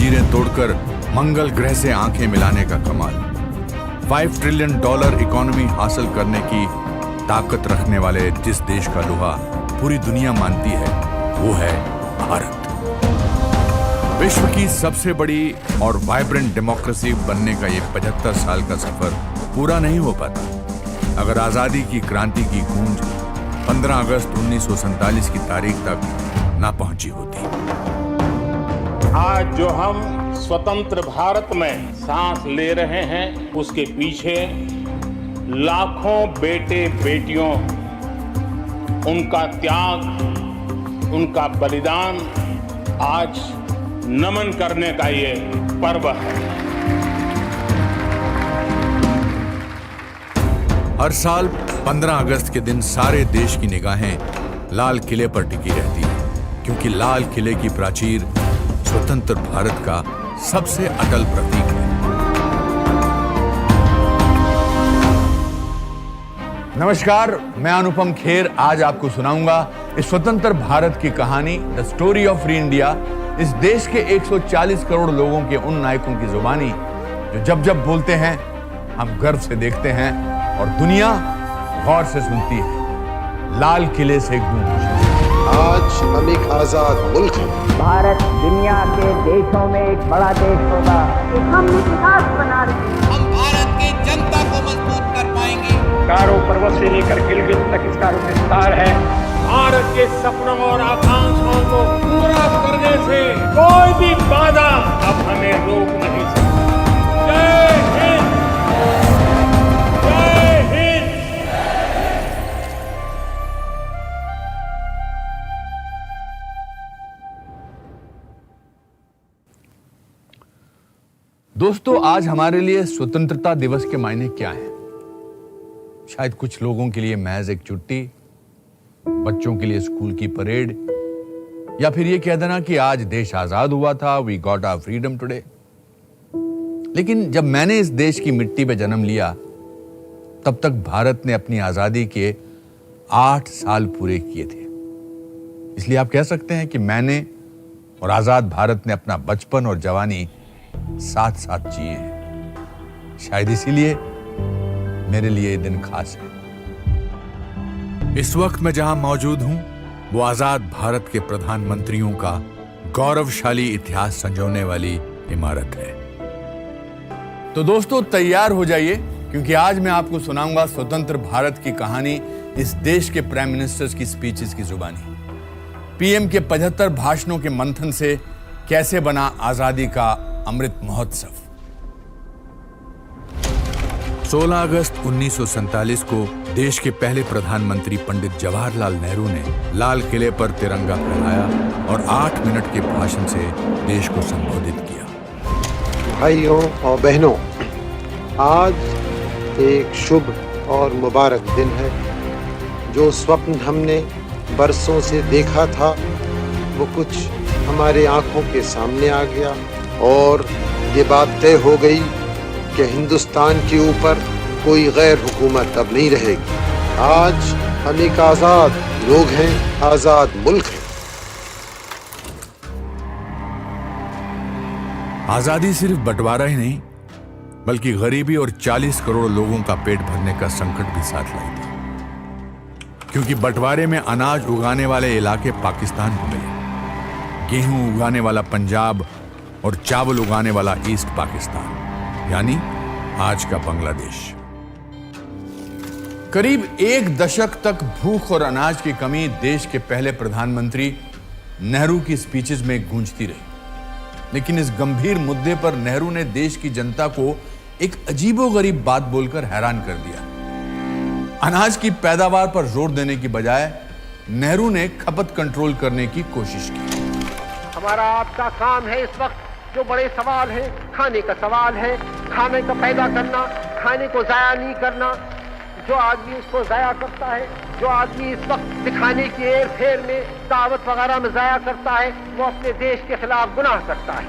जंजीरें तोड़कर मंगल ग्रह से आंखें मिलाने का कमाल, $5 ट्रिलियन इकोनॉमी हासिल करने की ताकत रखने वाले जिस देश का लोहा पूरी दुनिया मानती है वो है भारत। विश्व की सबसे बड़ी और वाइब्रेंट डेमोक्रेसी बनने का ये 75 साल का सफर पूरा नहीं हो पाता अगर आजादी की क्रांति की गूंज 15 अगस्त 1947 की तारीख तक ना पहुंची होती। आज जो हम स्वतंत्र भारत में सांस ले रहे हैं उसके पीछे लाखों बेटे बेटियों, उनका त्याग, उनका बलिदान आज नमन करने का ये पर्व है। हर साल 15 अगस्त के दिन सारे देश की निगाहें लाल किले पर टिकी रहती हैं, क्योंकि लाल किले की प्राचीर स्वतंत्र भारत का सबसे अटल प्रतीक है। नमस्कार, मैं अनुपम खेर आज आपको सुनाऊंगा इस स्वतंत्र भारत की कहानी, the story of free India. इस देश के 140 करोड़ लोगों के उन नायकों की जुबानी जो जब जब बोलते हैं हम गर्व से देखते हैं और दुनिया गौर से सुनती है। लाल किले से गूंज। आज हम एक आजाद मुल्क हैं। भारत दुनिया के देशों में एक बड़ा देश होगा। हम इतिहास बना रहे हैं। हम भारत की जनता को मजबूत कर पाएंगे। कारो पर्वत से लेकर गिलगित तक इसका विस्तार है। भारत के सपनों और आकांक्षाओं को पूरा करने से कोई भी बाधा अब हमें रोक नहीं सकती। जय हिंद, जय हिंद। दोस्तों, आज हमारे लिए स्वतंत्रता दिवस के मायने क्या हैं? शायद कुछ लोगों के लिए महज एक छुट्टी, बच्चों के लिए स्कूल की परेड, या फिर ये कह देना कि आज देश आजाद हुआ था, we got our freedom today. लेकिन जब मैंने इस देश की मिट्टी पे जन्म लिया तब तक भारत ने अपनी आजादी के 8 साल पूरे किए थे। इसलिए आप कह सकते हैं कि मैंने और आजाद भारत ने अपना बचपन और जवानी साथ साथ जिए हैं। शायद इसीलिए मेरे लिए ये दिन खास है। इस वक्त मैं जहां मौजूद हूं वो आजाद भारत के प्रधानमंत्रियों का गौरवशाली इतिहास संजोने वाली इमारत है। तो दोस्तों, तैयार हो जाइए, क्योंकि आज मैं आपको सुनाऊंगा स्वतंत्र भारत की कहानी इस देश के प्राइम मिनिस्टर्स की स्पीचेस की जुबानी। पीएम के 75 भाषणों के मंथन से कैसे बना आजादी का अमृत महोत्सव। 16 अगस्त 1947 को देश के पहले प्रधानमंत्री पंडित जवाहरलाल नेहरू ने लाल किले पर तिरंगा फहराया और 8 मिनट के भाषण से देश को संबोधित किया। भाइयों और बहनों, आज एक शुभ और मुबारक दिन है। जो स्वप्न हमने बरसों से देखा था वो कुछ हमारे आंखों के सामने आ गया और ये बात तय हो गई कि हिंदुस्तान के ऊपर कोई गैर हुकूमत अब नहीं रहेगी। आज हम एक आजाद लोग हैं, आजाद मुल्क है। आजादी सिर्फ बंटवारा ही नहीं बल्कि गरीबी और 40 करोड़ लोगों का पेट भरने का संकट भी साथ लाई थी, क्योंकि बंटवारे में अनाज उगाने वाले इलाके पाकिस्तान को मिले, गेहूं उगाने वाला पंजाब और चावल उगाने वाला ईस्ट पाकिस्तान, यानी आज का बांग्लादेश। करीब 1 दशक तक भूख और अनाज की कमी देश के पहले प्रधानमंत्री नेहरू की स्पीचेस में गूंजती रही। लेकिन इस गंभीर मुद्दे पर नेहरू ने देश की जनता को एक अजीबोगरीब बात बोलकर हैरान कर दिया। अनाज की पैदावार पर जोर देने की बजाय नेहरू ने खपत कंट्रोल करने की कोशिश की। हमारा आपका काम है इस वक्त जो बड़े सवाल हैं, खाने का सवाल है, खाने को पैदा करना, खाने को जाया नहीं करना। जो आदमी उसको जाया करता है, जो आदमी इस वक्त दिखाने की एर फेर में दावत वगैरह में जाया करता है, वो अपने देश के खिलाफ गुनाह करता है।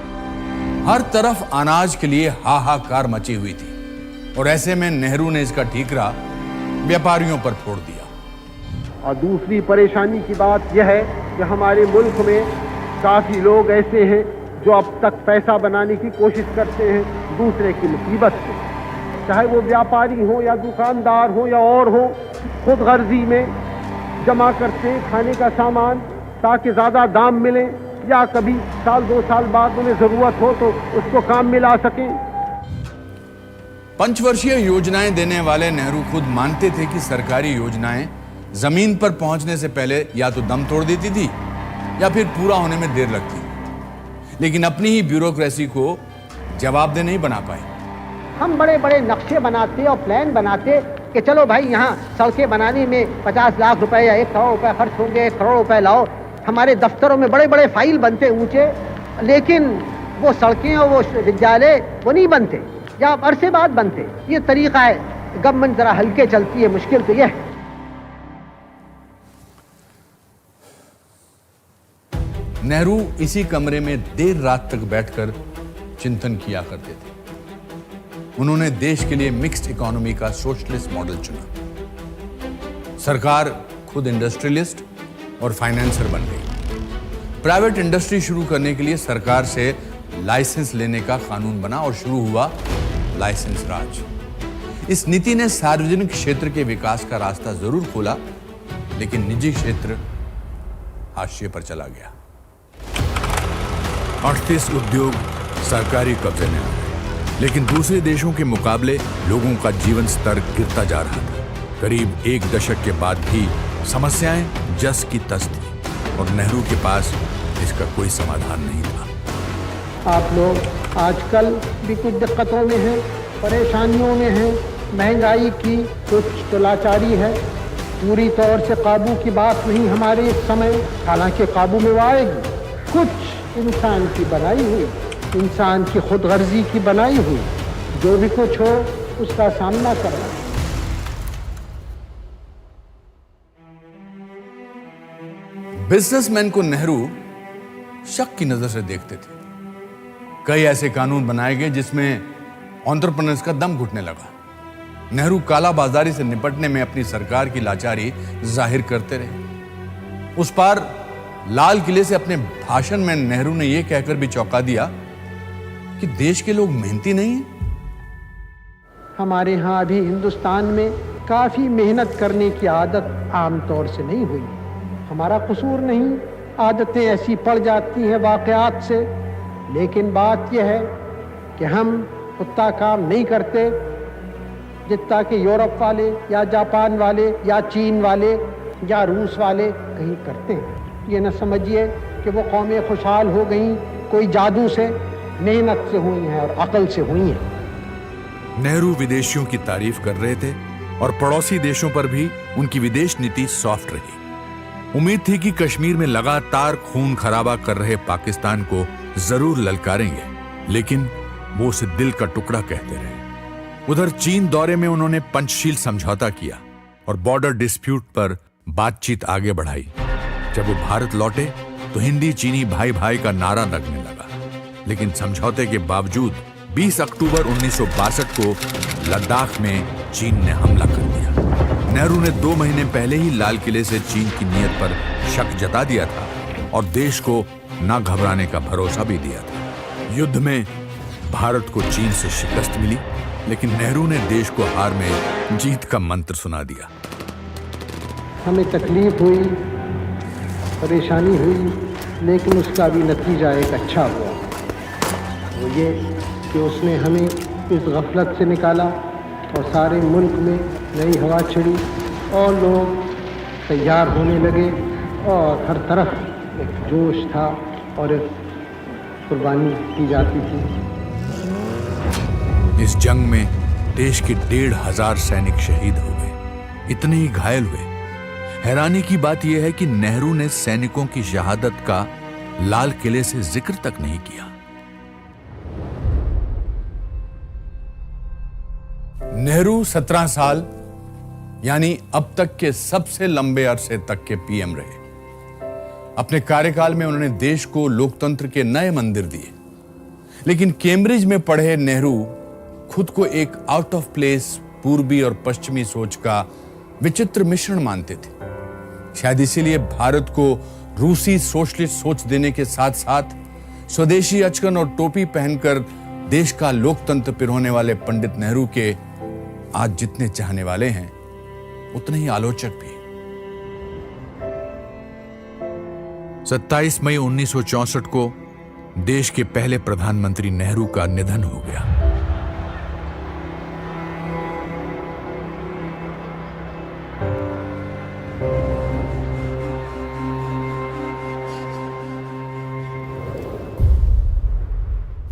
हर तरफ अनाज के लिए हाहाकार मची हुई थी और ऐसे में नेहरू ने इसका ठीकरा व्यापारियों पर फोड़ दिया। और दूसरी परेशानी की बात यह है कि हमारे मुल्क में काफी लोग ऐसे हैं जो अब तक पैसा बनाने की कोशिश करते हैं दूसरे की मुसीबत से, चाहे वो व्यापारी हो या दुकानदार हो या और हो, खुद गर्जी में जमा करते हैं खाने का सामान ताकि ज़्यादा दाम मिले या कभी साल 2 साल बाद उन्हें ज़रूरत हो तो उसको काम में ला सकें। पंचवर्षीय योजनाएं देने वाले नेहरू खुद मानते थे कि सरकारी योजनाएं जमीन पर पहुंचने से पहले या तो दम तोड़ देती थी या फिर पूरा होने में देर लगती, लेकिन अपनी ही ब्यूरोक्रेसी को जवाबदेह नहीं बना पाए। हम बड़े बड़े नक्शे बनाते और प्लान बनाते कि चलो भाई यहाँ सड़कें बनाने में 50 लाख रुपए या 1 करोड़ रुपए खर्च होंगे, 1 करोड़ रुपए लाओ। हमारे दफ्तरों में बड़े बड़े फाइल बनते ऊंचे, लेकिन वो सड़कें और वो विद्यालय वो नहीं बनते या अरसे बाद बनते। ये तरीका है, गवर्नमेंट जरा हल्के चलती है, मुश्किल तो ये है। नेहरू इसी कमरे में देर रात तक बैठकर चिंतन किया करते थे। उन्होंने देश के लिए मिक्स्ड इकोनॉमी का सोशलिस्ट मॉडल चुना। सरकार खुद इंडस्ट्रियलिस्ट और फाइनेंसर बन गई। प्राइवेट इंडस्ट्री शुरू करने के लिए सरकार से लाइसेंस लेने का कानून बना और शुरू हुआ लाइसेंस राज। इस नीति ने सार्वजनिक क्षेत्र के विकास का रास्ता जरूर खोला, लेकिन निजी क्षेत्र हाशिए पर चला गया। 38 उद्योग सरकारी कब्जे में आ गए, लेकिन दूसरे देशों के मुकाबले लोगों का जीवन स्तर गिरता जा रहा था। करीब 1 दशक के बाद भी समस्याएं जस की तस थी और नेहरू के पास इसका कोई समाधान नहीं था। आप लोग आजकल भी कुछ दिक्कतों में हैं, परेशानियों में हैं, महंगाई की कुछ तो लाचारी है। पूरी तौर से काबू की बात नहीं हमारे इस समय, हालांकि काबू में वो आएगी। कुछ इंसान की बनाई हुई, इंसान की खुदगर्जी की बनाई हुई, जो भी कुछ हो उसका सामना करना। बिजनेसमैन को नेहरू शक की नजर से देखते थे। कई ऐसे कानून बनाए गए जिसमें एंटरप्रेन्योर्स का दम घुटने लगा। नेहरू काला बाजारी से निपटने में अपनी सरकार की लाचारी जाहिर करते रहे। उस पार लाल किले से अपने भाषण में नेहरू ने यह कहकर भी चौंका दिया कि देश के लोग मेहनती नहीं हैं। हमारे यहाँ अभी हिंदुस्तान में काफी मेहनत करने की आदत आमतौर से नहीं हुई। हमारा कसूर नहीं, आदतें ऐसी पड़ जाती हैं वाकयात से, लेकिन बात यह है कि हम उतना काम नहीं करते जितना कि यूरोप वाले या जापान वाले या चीन वाले या रूस वाले कहीं करते हैं। ये न समझिए कि वो कौमें खुशहाल हो गई कोई जादू से, मेहनत से हुई हैं और अकल से हुई हैं। नेहरू विदेशियों की तारीफ कर रहे थे और पड़ोसी देशों पर भी उनकी विदेश नीति सॉफ्ट रही। उम्मीद थी कि कश्मीर में लगातार खून खराबा कर रहे पाकिस्तान को जरूर ललकारेंगे, लेकिन वो उसे दिल का टुकड़ा कहते रहे। उधर चीन दौरे में उन्होंने पंचशील समझौता किया और बॉर्डर डिस्प्यूट पर बातचीत आगे बढ़ाई। जब वो भारत लौटे तो हिंदी चीनी भाई भाई का नारा लगने लगा, लेकिन समझौते के बावजूद 20 अक्टूबर 1962 को लद्दाख में चीन ने हमला कर दिया। नेहरू ने 2 महीने पहले ही लाल किले से चीन की नीयत पर शक जता दिया था और देश को न घबराने का भरोसा भी दिया था। युद्ध में भारत को चीन से शिकस्त मिली, लेकिन नेहरू ने देश को हार में जीत का मंत्र सुना दिया। हमें तकलीफ हुई, परेशानी हुई, लेकिन उसका भी नतीजा एक अच्छा हुआ। वो ये कि उसने हमें इस गफलत से निकाला और सारे मुल्क में नई हवा छिड़ी और लोग तैयार होने लगे और हर तरफ एक जोश था और एक कुर्बानी की जाती थी। इस जंग में देश के 1,500 सैनिक शहीद हो गए, इतने ही घायल हुए। हैरानी की बात यह है कि नेहरू ने सैनिकों की शहादत का लाल किले से जिक्र तक नहीं किया। नेहरू 17 साल यानी अब तक के सबसे लंबे अरसे तक के पीएम रहे। अपने कार्यकाल में उन्होंने देश को लोकतंत्र के नए मंदिर दिए, लेकिन कैम्ब्रिज में पढ़े नेहरू खुद को एक आउट ऑफ प्लेस पूर्वी और पश्चिमी सोच का विचित्र मिश्रण मानते थे। शायद इसीलिए भारत को रूसी सोशलिस्ट सोच देने के साथ साथ स्वदेशी अचकन और टोपी पहनकर देश का लोकतंत्र पिरोने वाले पंडित नेहरू के आज जितने चाहने वाले हैं उतने ही आलोचक भी। 27 मई 1964 को देश के पहले प्रधानमंत्री नेहरू का निधन हो गया।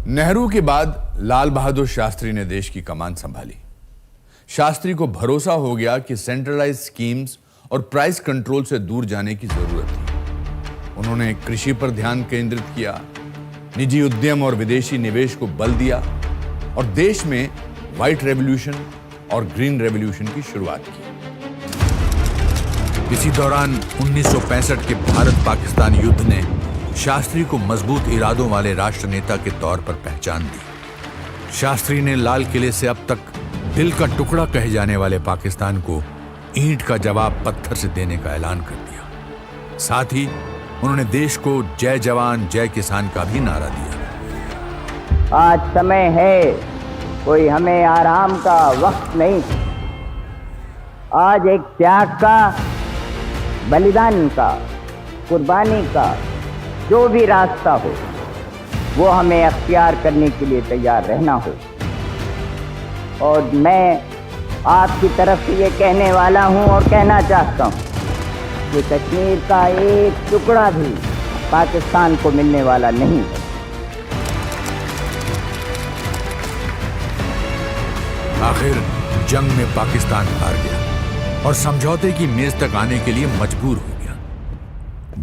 नेहरू के बाद लाल बहादुर शास्त्री ने देश की कमान संभाली। शास्त्री को भरोसा हो गया कि सेंट्रलाइज्ड स्कीम्स और प्राइस कंट्रोल से दूर जाने की जरूरत थी। उन्होंने कृषि पर ध्यान केंद्रित किया, निजी उद्यम और विदेशी निवेश को बल दिया और देश में व्हाइट रेवोल्यूशन और ग्रीन रेवोल्यूशन की शुरुआत की। इसी दौरान 1965 के भारत पाकिस्तान युद्ध ने शास्त्री को मजबूत इरादों वाले राष्ट्र नेता के तौर पर पहचान दी। शास्त्री ने लाल किले से अब तक दिल का टुकड़ा कहे जाने वाले पाकिस्तान को ईंट का जवाब पत्थर से देने का ऐलान कर दिया। साथ ही उन्होंने देश को जय जवान जय किसान का भी नारा दिया। आज समय है, कोई हमें आराम का वक्त नहीं। आज एक त्याग का, बलिदान का, कुर्बानी का जो भी रास्ता हो वो हमें अख्तियार करने के लिए तैयार रहना हो। और मैं आपकी तरफ से ये कहने वाला हूँ और कहना चाहता हूँ कि कश्मीर का एक टुकड़ा भी पाकिस्तान को मिलने वाला नहीं है। आखिर जंग में पाकिस्तान हार गया और समझौते की मेज तक आने के लिए मजबूर हो गया।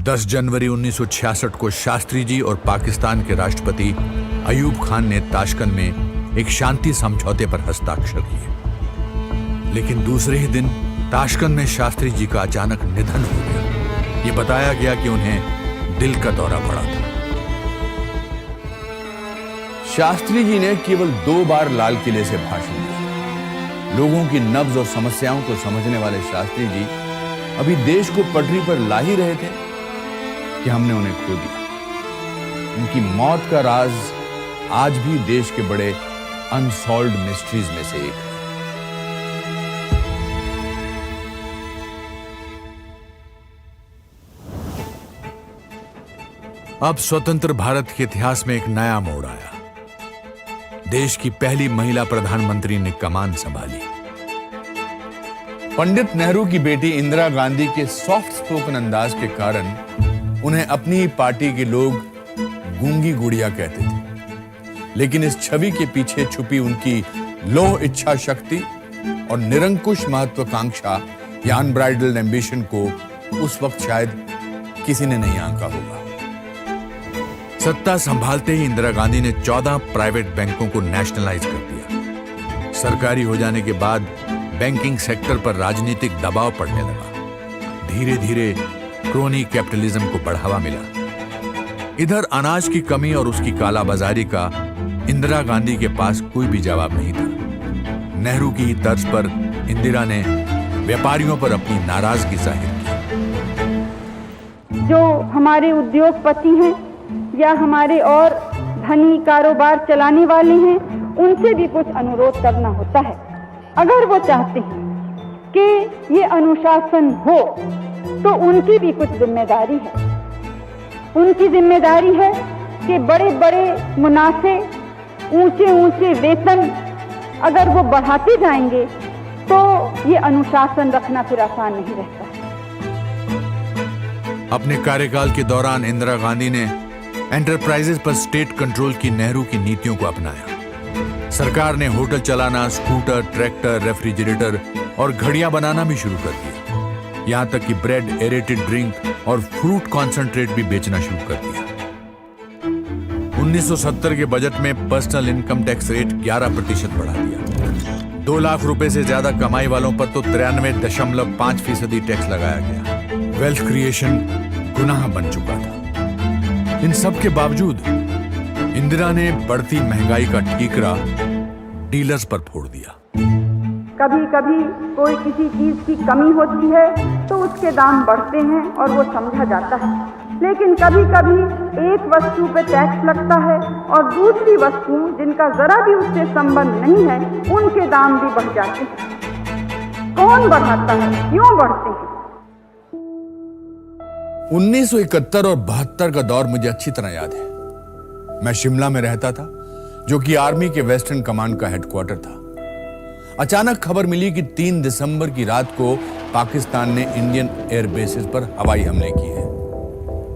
10 जनवरी 1966 को शास्त्री जी और पाकिस्तान के राष्ट्रपति अयूब खान ने ताशकंद में एक शांति समझौते पर हस्ताक्षर किए। लेकिन दूसरे ही दिन ताशकंद में शास्त्री जी का अचानक निधन हो गया। ये बताया गया कि उन्हें दिल का दौरा पड़ा था। शास्त्री जी ने केवल 2 बार लाल किले से भाषण दिया। लोगों की नब्ज और समस्याओं को समझने वाले शास्त्री जी अभी देश को पटरी पर ला ही रहे थे कि हमने उन्हें खो दिया। उनकी मौत का राज आज भी देश के बड़े अनसॉल्व्ड मिस्ट्रीज में से एक है। अब स्वतंत्र भारत के इतिहास में एक नया मोड़ आया। देश की पहली महिला प्रधानमंत्री ने कमान संभाली। पंडित नेहरू की बेटी इंदिरा गांधी के सॉफ्ट स्पोकन अंदाज के कारण उन्हें अपनी ही पार्टी के लोग गूंगी गुड़िया कहते थे। लेकिन इस छवि के पीछे छुपी उनकी लौह इच्छा शक्ति और निरंकुश महत्वाकांक्षा या अनब्राइडल्ड एम्बिशन को उस वक्त शायद किसी ने नहीं आंका होगा। सत्ता संभालते ही इंदिरा गांधी ने 14 प्राइवेट बैंकों को नेशनलाइज कर दिया। सरकारी हो जाने के बाद बैंकिंग सेक्टर पर राजनीतिक दबाव पड़ने लगा। धीरे धीरे क्रोनी कैपिटलिज्म को बढ़ावा मिला। इधर अनाज की कमी और उसकी कालाबाजारी का इंदिरा गांधी के पास कोई भी जवाब नहीं था। नेहरू की तर्ज पर इंदिरा ने व्यापारियों पर अपनी नाराजगी जाहिर की। जो हमारे उद्योगपति हैं या हमारे और धनी कारोबार चलाने वाले हैं, उनसे भी कुछ अनुरोध करना होता है। अगर वो चाहते हैं कि ये अनुशासन हो तो उनकी भी कुछ जिम्मेदारी है। उनकी जिम्मेदारी है कि बड़े बड़े मुनाफे, ऊंचे ऊंचे वेतन अगर वो बढ़ाते जाएंगे तो ये अनुशासन रखना फिर आसान नहीं रहता। अपने कार्यकाल के दौरान इंदिरा गांधी ने एंटरप्राइजेज पर स्टेट कंट्रोल की नेहरू की नीतियों को अपनाया। सरकार ने होटल चलाना, स्कूटर, ट्रैक्टर, रेफ्रिजरेटर और घड़ियां बनाना भी शुरू कर दिया। यहां तक कि ब्रेड, एरेटेड ड्रिंक और फ्रूट कॉन्सेंट्रेट भी बेचना शुरू कर दिया। 1970 के बजट में पर्सनल इनकम टैक्स रेट 11% बढ़ा दिया। 2 लाख रुपए से ज्यादा कमाई वालों पर तो 93.5% टैक्स लगाया गया। वेल्थ क्रिएशन गुनाह बन चुका था। इन सब के बावजूद इंदिरा ने बढ़ती महंगाई का ठीकरा डीलर्स पर फोड़ दिया। कभी कभी कोई किसी चीज की कमी होती है तो उसके दाम बढ़ते हैं और वो समझा जाता है। लेकिन कभी कभी एक वस्तु पे टैक्स लगता है और दूसरी वस्तु जिनका जरा भी उससे संबंध नहीं है उनके दाम भी बढ़ जाते हैं। कौन बढ़ाता है, क्यों बढ़ते हैं? 1971 और 72 का दौर मुझे अच्छी तरह याद है। मैं शिमला में रहता था, जो कि आर्मी के वेस्टर्न कमांड का हेडक्वार्टर था। अचानक खबर मिली कि 3 दिसंबर की रात को पाकिस्तान ने इंडियन एयर बेसिस पर हवाई हमले किए हैं।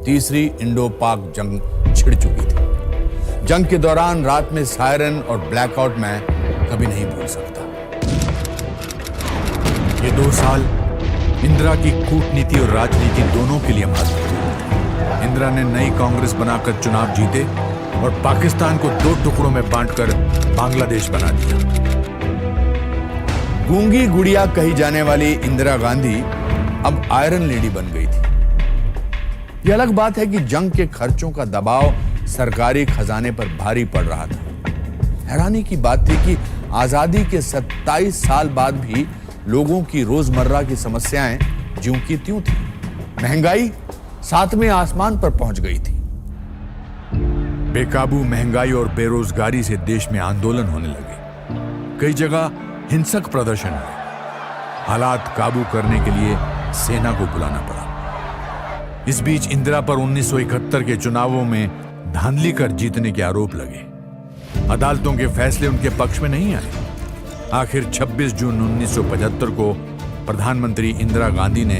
तीसरी इंडो पाक जंग छिड़ चुकी थी। जंग के दौरान रात में सायरन और ब्लैकआउट मैं कभी नहीं भूल सकता। ये 2 साल इंदिरा की कूटनीति और राजनीति दोनों के लिए महत्वपूर्ण थे। इंदिरा ने नई कांग्रेस बनाकर चुनाव जीते और पाकिस्तान को 2 टुकड़ों में बांटकर बांग्लादेश बना दिया। गूंगी गुड़िया कही जाने वाली इंदिरा गांधी अब आयरन लेडी बन गई थी। यह अलग बात है कि जंग के खर्चों का दबाव सरकारी खजाने पर भारी पड़ रहा था। हैरानी की बात थी कि आजादी के 27 साल बाद भी लोगों की रोजमर्रा की समस्याएं ज्यों की त्यों थी। महंगाई 7वें आसमान पर पहुंच गई थी। बेकाबू महंगाई और बेरोजगारी से देश में आंदोलन होने लगे। कई जगह हिंसक प्रदर्शन हुए। हालात काबू करने के लिए सेना को बुलाना पड़ा। इस बीच इंदिरा पर 1971 के चुनावों में धांधली कर जीतने के आरोप लगे। अदालतों के फैसले उनके पक्ष में नहीं आए। आखिर 26 जून 1975 को प्रधानमंत्री इंदिरा गांधी ने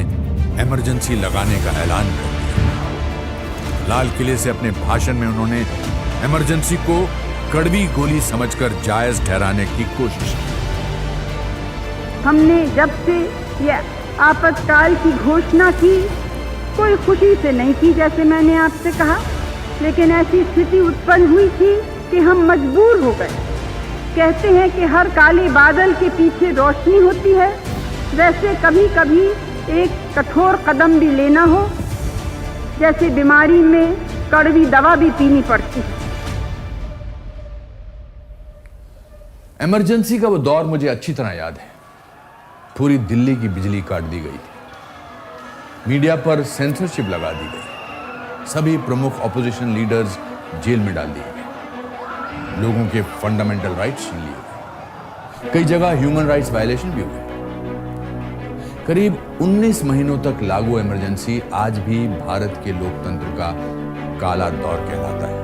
इमरजेंसी लगाने का ऐलान कर दिया। लाल किले से अपने भाषण में उन्होंने इमरजेंसी को कड़वी गोली समझकर जायज ठहराने की कोशिश की। हमने जब से यह आपातकाल की घोषणा की, कोई खुशी से नहीं की, जैसे मैंने आपसे कहा, लेकिन ऐसी स्थिति उत्पन्न हुई थी कि हम मजबूर हो गए। कहते हैं कि हर काले बादल के पीछे रोशनी होती है, वैसे कभी कभी एक कठोर कदम भी लेना हो, जैसे बीमारी में कड़वी दवा भी पीनी पड़ती है। इमरजेंसी का वो दौर मुझे अच्छी तरह याद है। पूरी दिल्ली की बिजली काट दी गई थी। मीडिया पर सेंसरशिप लगा दी गई। सभी प्रमुख ऑपोजिशन लीडर्स जेल में डाल दिए गए। लोगों के फंडामेंटल राइट्स छीन लिए गए। कई जगह ह्यूमन राइट्स वायलेशन भी हुए। करीब 19 महीनों तक लागू इमरजेंसी आज भी भारत के लोकतंत्र का काला दौर कहलाता है।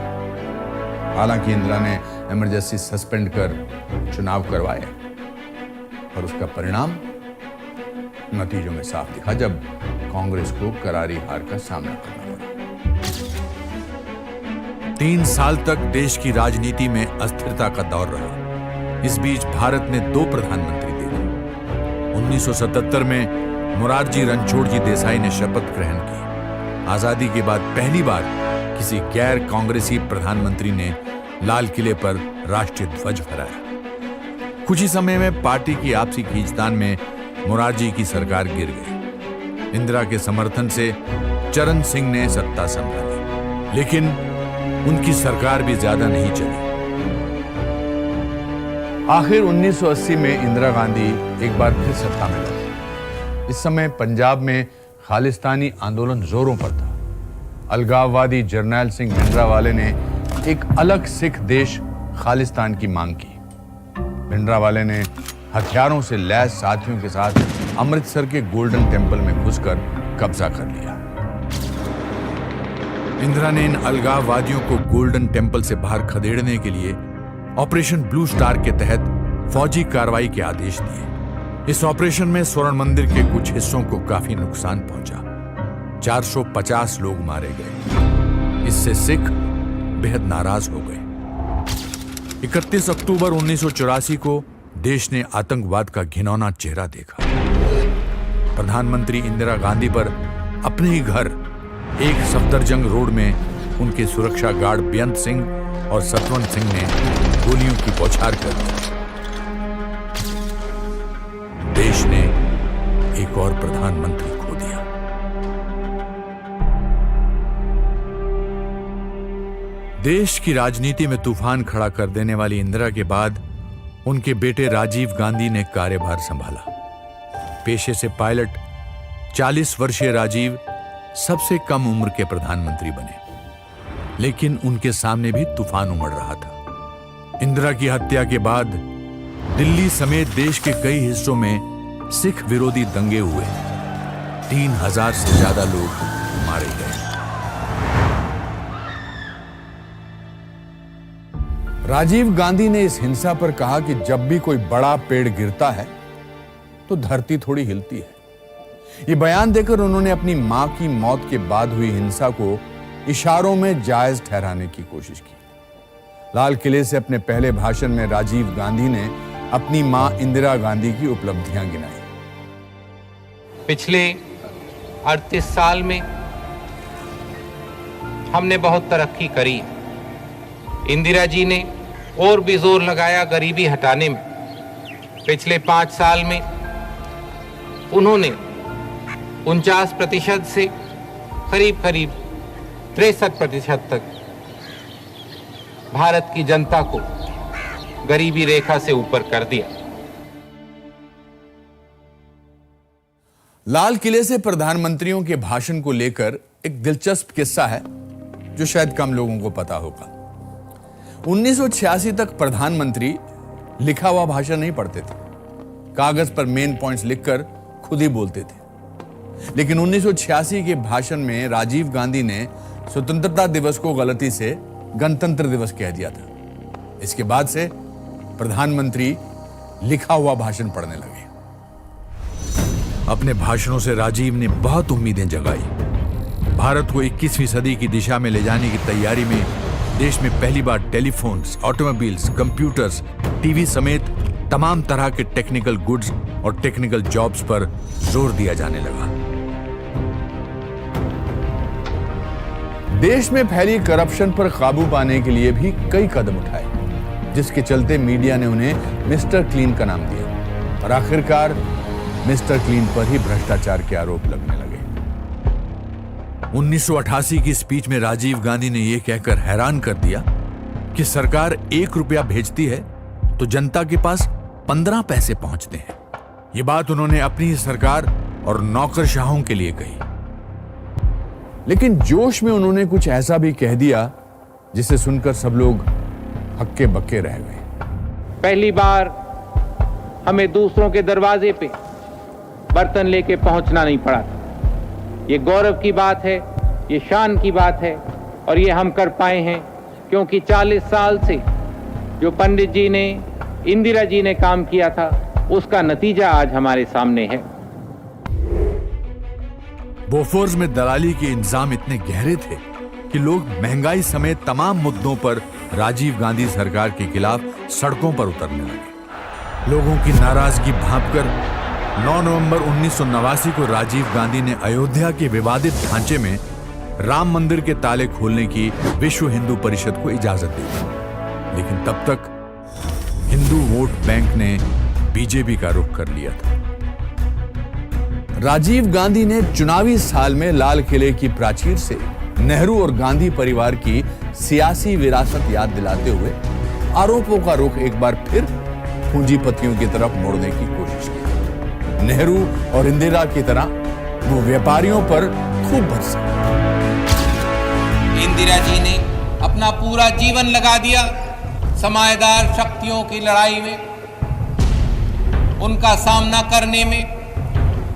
हालांकि इंदिरा ने इमरजेंसी सस्पेंड कर चुनाव करवाए, और उसका परिणाम नतीजों में साफ दिखा जब कांग्रेस को करारी हार का सामना करना पड़ा। 3 साल तक देश की राजनीति में अस्थिरता का दौर रहा। इस बीच भारत ने 2 प्रधानमंत्री देखे। 1977 में मोरारजी रणछोड़जी देसाई ने शपथ ग्रहण की। आजादी के बाद पहली बार किसी गैर कांग्रेसी प्रधानमंत्री ने लाल किले पर राष्ट्रीय ध्वज फहराया। कुछ ही समय में पार्टी की आपसी खींचतान में मोरारजी की सरकार गिर गई। इंदिरा के समर्थन से चरण सिंह ने सत्ता संभाली, लेकिन उनकी सरकार भी ज्यादा नहीं चली। आखिर 1980 में इंदिरा गांधी एक बार फिर सत्ता में लगी। इस समय पंजाब में खालिस्तानी आंदोलन जोरों पर था। अलगाववादी जरनैल सिंह भिंडरावाले ने एक अलग सिख देश खालिस्तान की मांग की। भिंडरावाले ने हथियारों से लैस साथियों के साथ अमृतसर के गोल्डन टेम्पल में घुसकर कब्जा कर लिया। इंदिरा ने इन अलगाववादियों को गोल्डन टेम्पल से बाहर खदेड़ने के लिए ऑपरेशन ब्लू स्टार के तहत फौजी कार्रवाई के आदेश दिए। इस ऑपरेशन में स्वर्ण मंदिर के कुछ हिस्सों को काफी नुकसान पहुंचा। 450 लोग मारे गए। इससे सिख बेहद नाराज हो गए। 31 अक्टूबर 1984 को देश ने आतंकवाद का घिनौना चेहरा देखा। प्रधानमंत्री इंदिरा गांधी पर अपने ही घर एक सफदरजंग रोड में उनके सुरक्षा गार्ड बेअंत सिंह और सतवंत सिंह ने गोलियों की बौछार कर दी। देश ने एक और प्रधानमंत्री खो दिया। देश की राजनीति में तूफान खड़ा कर देने वाली इंदिरा के बाद उनके बेटे राजीव गांधी ने कार्यभार संभाला। पेशे से पायलट 40 वर्षीय राजीव सबसे कम उम्र के प्रधानमंत्री बने, लेकिन उनके सामने भी तूफान उमड़ रहा था। इंदिरा की हत्या के बाद दिल्ली समेत देश के कई हिस्सों में सिख विरोधी दंगे हुए। 3000 से ज्यादा लोग मारे गए। राजीव गांधी ने इस हिंसा पर कहा कि जब भी कोई बड़ा पेड़ गिरता है तो धरती थोड़ी हिलती है। यह बयान देकर उन्होंने अपनी मां की मौत के बाद हुई हिंसा को इशारों में जायज ठहराने की कोशिश की। लाल किले से अपने पहले भाषण में राजीव गांधी ने अपनी मां इंदिरा गांधी की उपलब्धियां गिनाई। पिछले 38 साल में हमने बहुत तरक्की करी। इंदिरा जी ने और भी जोर लगाया गरीबी हटाने में। पिछले 5 साल में उन्होंने 49% से करीब 63% तक भारत की जनता को गरीबी रेखा से ऊपर कर दिया। लाल किले से प्रधानमंत्रियों के भाषण को लेकर एक दिलचस्प किस्सा है जो शायद कम लोगों को पता होगा। 1986 तक प्रधानमंत्री लिखा हुआ भाषण नहीं पढ़ते थे, कागज पर मेन पॉइंट्स लिखकर खुद ही बोलते थे। लेकिन 1986 के भाषण में राजीव गांधी ने स्वतंत्रता दिवस को गलती से गणतंत्र दिवस कह दिया था। इसके बाद से प्रधानमंत्री लिखा हुआ भाषण पढ़ने लगे। अपने भाषणों से राजीव ने बहुत उम्मीदें जगाई। भारत को 21वीं सदी की दिशा में ले जाने की तैयारी में देश में पहली बार टेलीफोन्स, ऑटोमोबाइल्स, कंप्यूटर्स, टीवी समेत तमाम तरह के टेक्निकल गुड्स और टेक्निकल जॉब्स पर जोर दिया जाने लगा। देश में फैली करप्शन पर काबू पाने के लिए भी कई कदम उठाए, जिसके चलते मीडिया ने उन्हें मिस्टर क्लीन का नाम दिया और आखिरकार मिस्टर क्लीन पर ही भ्रष्टाचार के आरोप लगने लगे। 1988 की स्पीच में राजीव गांधी ने यह कहकर हैरान कर दिया कि सरकार 1 रुपया भेजती है तो जनता के पास 15 पैसे पहुंचते हैं। यह बात उन्होंने अपनी ही सरकार और नौकरशाहों के लिए कही। लेकिन जोश में उन्होंने कुछ ऐसा भी कह दिया जिसे सुनकर सब लोग हक्के बक्के रह गए। पहली बार हमें दूसरों के दरवाजे पे बर्तन लेके पहुंचना नहीं पड़ा था। ये गौरव की बात है, ये शान की बात है और ये हम कर पाए हैं क्योंकि 40 साल से जो पंडित जी ने, इंदिरा जी ने काम किया था, उसका नतीजा आज हमारे सामने है। बोफोर्स में दलाली के इंजाम इतने गहरे थे कि लोग महंगाई समेत तमाम मुद्दों पर राजीव गांधी सरकार के खिलाफ सड़कों पर उतरने लगे। लोगों की नाराजगी भांपकर 9 नवंबर 1989 को राजीव गांधी ने अयोध्या के विवादित ढांचे में राम मंदिर के ताले खोलने की विश्व हिंदू परिषद को इजाजत दी। लेकिन तब तक हिंदू वोट बैंक ने बीजेपी का रुख कर लिया था। राजीव गांधी ने चुनावी साल में लाल किले की प्राचीर से नेहरू और गांधी परिवार की सियासी विरासत याद दिलाते हुए आरोपों का रुख एक बार फिर पूंजीपतियों की तरफ मोड़ने की कोशिश की। नेहरू और इंदिरा की तरह वो व्यापारियों पर खूब भरसे। इंदिरा जी ने अपना पूरा जीवन लगा दिया समाजदार शक्तियों की लड़ाई में, उनका सामना करने में,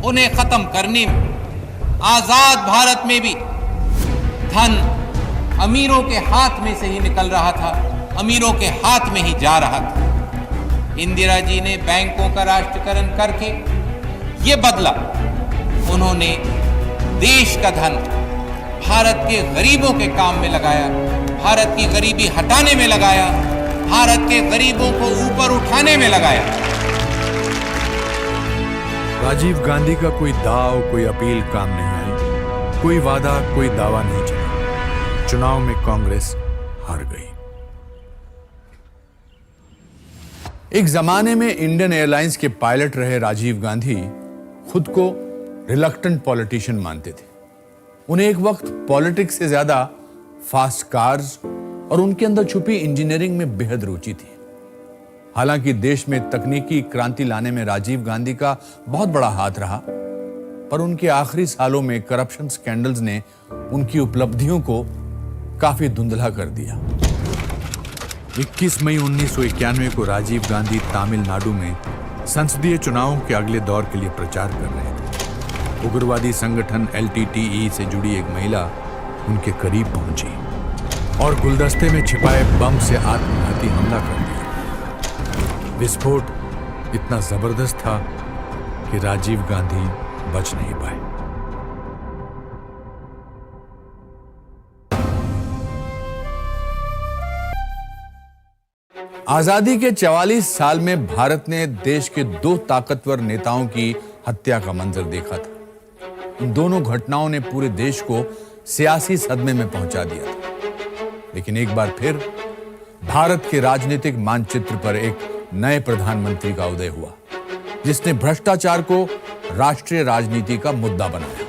उन्हें खत्म करने में। आजाद भारत में भी धन अमीरों के हाथ में से ही निकल रहा था, अमीरों के हाथ में ही जा रहा था। इंदिरा जी ने बैंकों का राष्ट्रीयकरण करके ये बदला। उन्होंने देश का धन भारत के गरीबों के काम में लगाया, भारत की गरीबी हटाने में लगाया, भारत के गरीबों को ऊपर उठाने में लगाया। राजीव गांधी का कोई दाव, कोई अपील काम नहीं आई, कोई वादा, कोई दावा नहीं चला। चुनाव में कांग्रेस हार गई। एक जमाने में इंडियन एयरलाइंस के पायलट रहे राजीव गांधी खुद को रिलक्टेंट पॉलिटिशियन मानते थे। उन्हें एक वक्त पॉलिटिक्स से ज्यादा फास्ट कार्स और उनके अंदर छुपी इंजीनियरिंग में बेहद रुचि थी। हालांकि देश में तकनीकी क्रांति लाने में राजीव गांधी का बहुत बड़ा हाथ रहा, पर उनके आखिरी सालों में करप्शन स्कैंडल्स ने उनकी उपलब्धियों को काफी धुंधला कर दिया। 21 मई 1991 को राजीव गांधी तमिलनाडु में संसदीय चुनावों के अगले दौर के लिए प्रचार कर रहे थे। उग्रवादी संगठन LTTE से जुड़ी एक महिला उनके करीब पहुंची और गुलदस्ते में छिपाए बम से आत्मघाती हमला कर दिया। विस्फोट इतना जबरदस्त था कि राजीव गांधी बच नहीं पाए। आजादी के 44 साल में भारत ने देश के 2 ताकतवर नेताओं की हत्या का मंजर देखा था। इन दोनों घटनाओं ने पूरे देश को सियासी सदमे में पहुंचा दिया था। लेकिन एक बार फिर भारत के राजनीतिक मानचित्र पर एक नए प्रधानमंत्री का उदय हुआ, जिसने भ्रष्टाचार को राष्ट्रीय राजनीति का मुद्दा बनाया।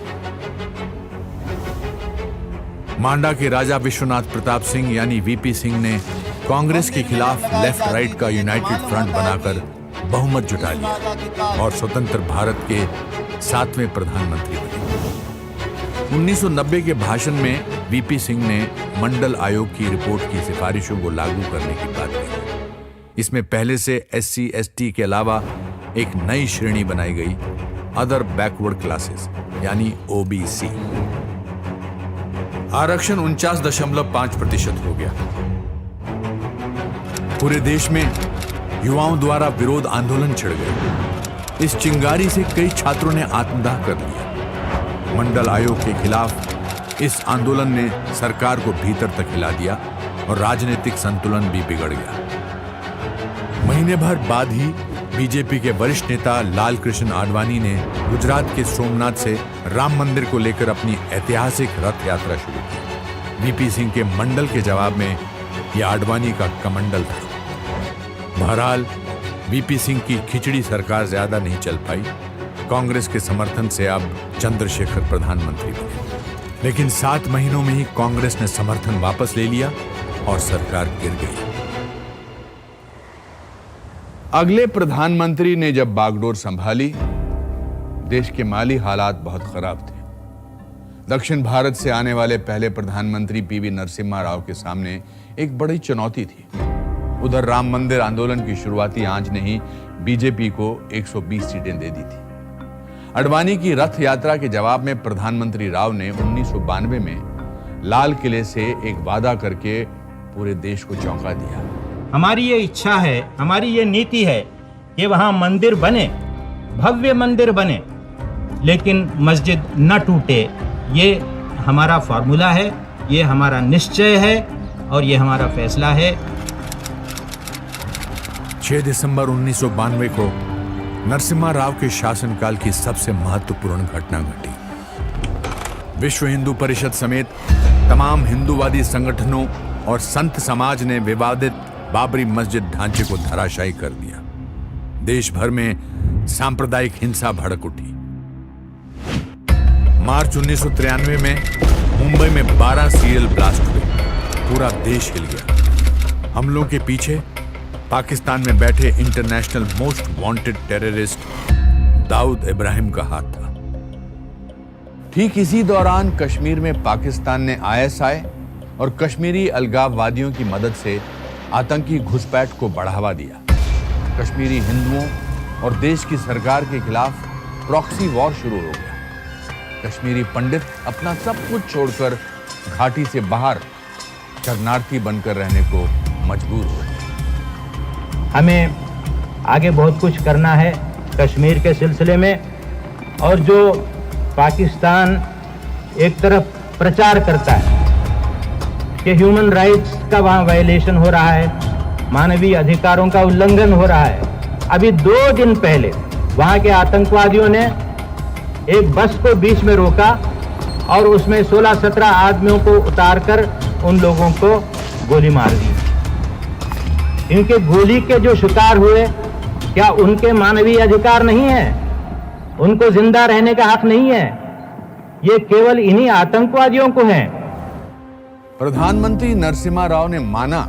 मांडा के राजा विश्वनाथ प्रताप सिंह यानी VP सिंह ने कांग्रेस के खिलाफ लेफ्ट राइट का यूनाइटेड फ्रंट बनाकर बहुमत जुटा लिया और स्वतंत्र भारत के 7वें प्रधानमंत्री बने। 1990 के भाषण में VP सिंह ने मंडल आयोग की रिपोर्ट की सिफारिशों को लागू करने की बात कही। इसमें पहले से SC ST के अलावा एक नई श्रेणी बनाई गई, अदर बैकवर्ड क्लासेस यानी OBC। आरक्षण 49.5% हो गया। पूरे देश में युवाओं द्वारा विरोध आंदोलन छिड़ गए। इस चिंगारी से कई छात्रों ने आत्मदाह कर लिया। मंडल आयोग के खिलाफ इस आंदोलन ने सरकार को भीतर तक हिला दिया और राजनीतिक संतुलन भी बिगड़ गया। महीने भर बाद ही बीजेपी के वरिष्ठ नेता लाल कृष्ण आडवाणी ने गुजरात के सोमनाथ से राम मंदिर को लेकर अपनी ऐतिहासिक रथ यात्रा शुरू की। VP सिंह के मंडल के जवाब में यह आडवाणी का कमंडल था। बहरहाल VP सिंह की खिचड़ी सरकार ज्यादा नहीं चल पाई। कांग्रेस के समर्थन से अब चंद्रशेखर प्रधानमंत्री बने, लेकिन 7 महीनों में ही कांग्रेस ने समर्थन वापस ले लिया और सरकार गिर गई। अगले प्रधानमंत्री ने जब बागडोर संभाली, देश के माली हालात बहुत खराब थे। दक्षिण भारत से आने वाले पहले प्रधानमंत्री PV नरसिम्हा राव के सामने एक बड़ी चुनौती थी। उधर राम मंदिर आंदोलन की शुरुआती आंच ने ही बीजेपी को 120 सीटें दे दी थी। आडवाणी की रथ यात्रा के जवाब में प्रधानमंत्री राव ने 1992 में लाल किले से एक वादा करके पूरे देश को चौंका दिया। हमारी ये इच्छा है, हमारी ये नीति है कि वहां मंदिर बने, भव्य मंदिर बने, लेकिन मस्जिद न टूटे। ये हमारा फॉर्मूला है, ये हमारा निश्चय है और ये हमारा फैसला है। 6 दिसंबर 1992 को नरसिम्हा राव के शासनकाल की सबसे महत्वपूर्ण घटना घटी। विश्व हिंदू परिषद समेत तमाम हिंदूवादी संगठनों और संत समाज ने विवादित बाबरी मस्जिद ढांचे को धराशायी कर दिया। देश भर में सांप्रदायिक हिंसा भड़क उठी। मार्च 1993 में मुंबई में 12 सीरियल ब्लास्ट हुए। पूरा देश हिल गया। हमलों के पीछे पाकिस्तान में बैठे international most wanted terrorist Dawood Ibrahim का हाथ था। ठीक इसी दौरान कश्मीर में पाकिस्तान ने ISI और कश्मीरी अलगाववादियों की मदद से आतंकी घुसपैठ को बढ़ावा दिया। कश्मीरी हिंदुओं और देश की सरकार के खिलाफ प्रॉक्सी वॉर शुरू हो गया। कश्मीरी पंडित अपना सब कुछ छोड़कर घाटी से बाहर शरणार्थी बनकर रहने को मजबूर हो गए। हमें आगे बहुत कुछ करना है कश्मीर के सिलसिले में, और जो पाकिस्तान एक तरफ प्रचार करता है कि ह्यूमन राइट्स का वहाँ वायलेशन हो रहा है, मानवीय अधिकारों का उल्लंघन हो रहा है। अभी 2 दिन पहले वहाँ के आतंकवादियों ने एक बस को बीच में रोका और उसमें 16-17 आदमियों को उतारकर उन लोगों को गोली मार दी। इनके गोली के जो शिकार हुए, क्या उनके मानवीय अधिकार नहीं है? उनको जिंदा रहने का हक नहीं है? ये केवल इन्हीं आतंकवादियों को है। प्रधानमंत्री नरसिम्हा राव ने माना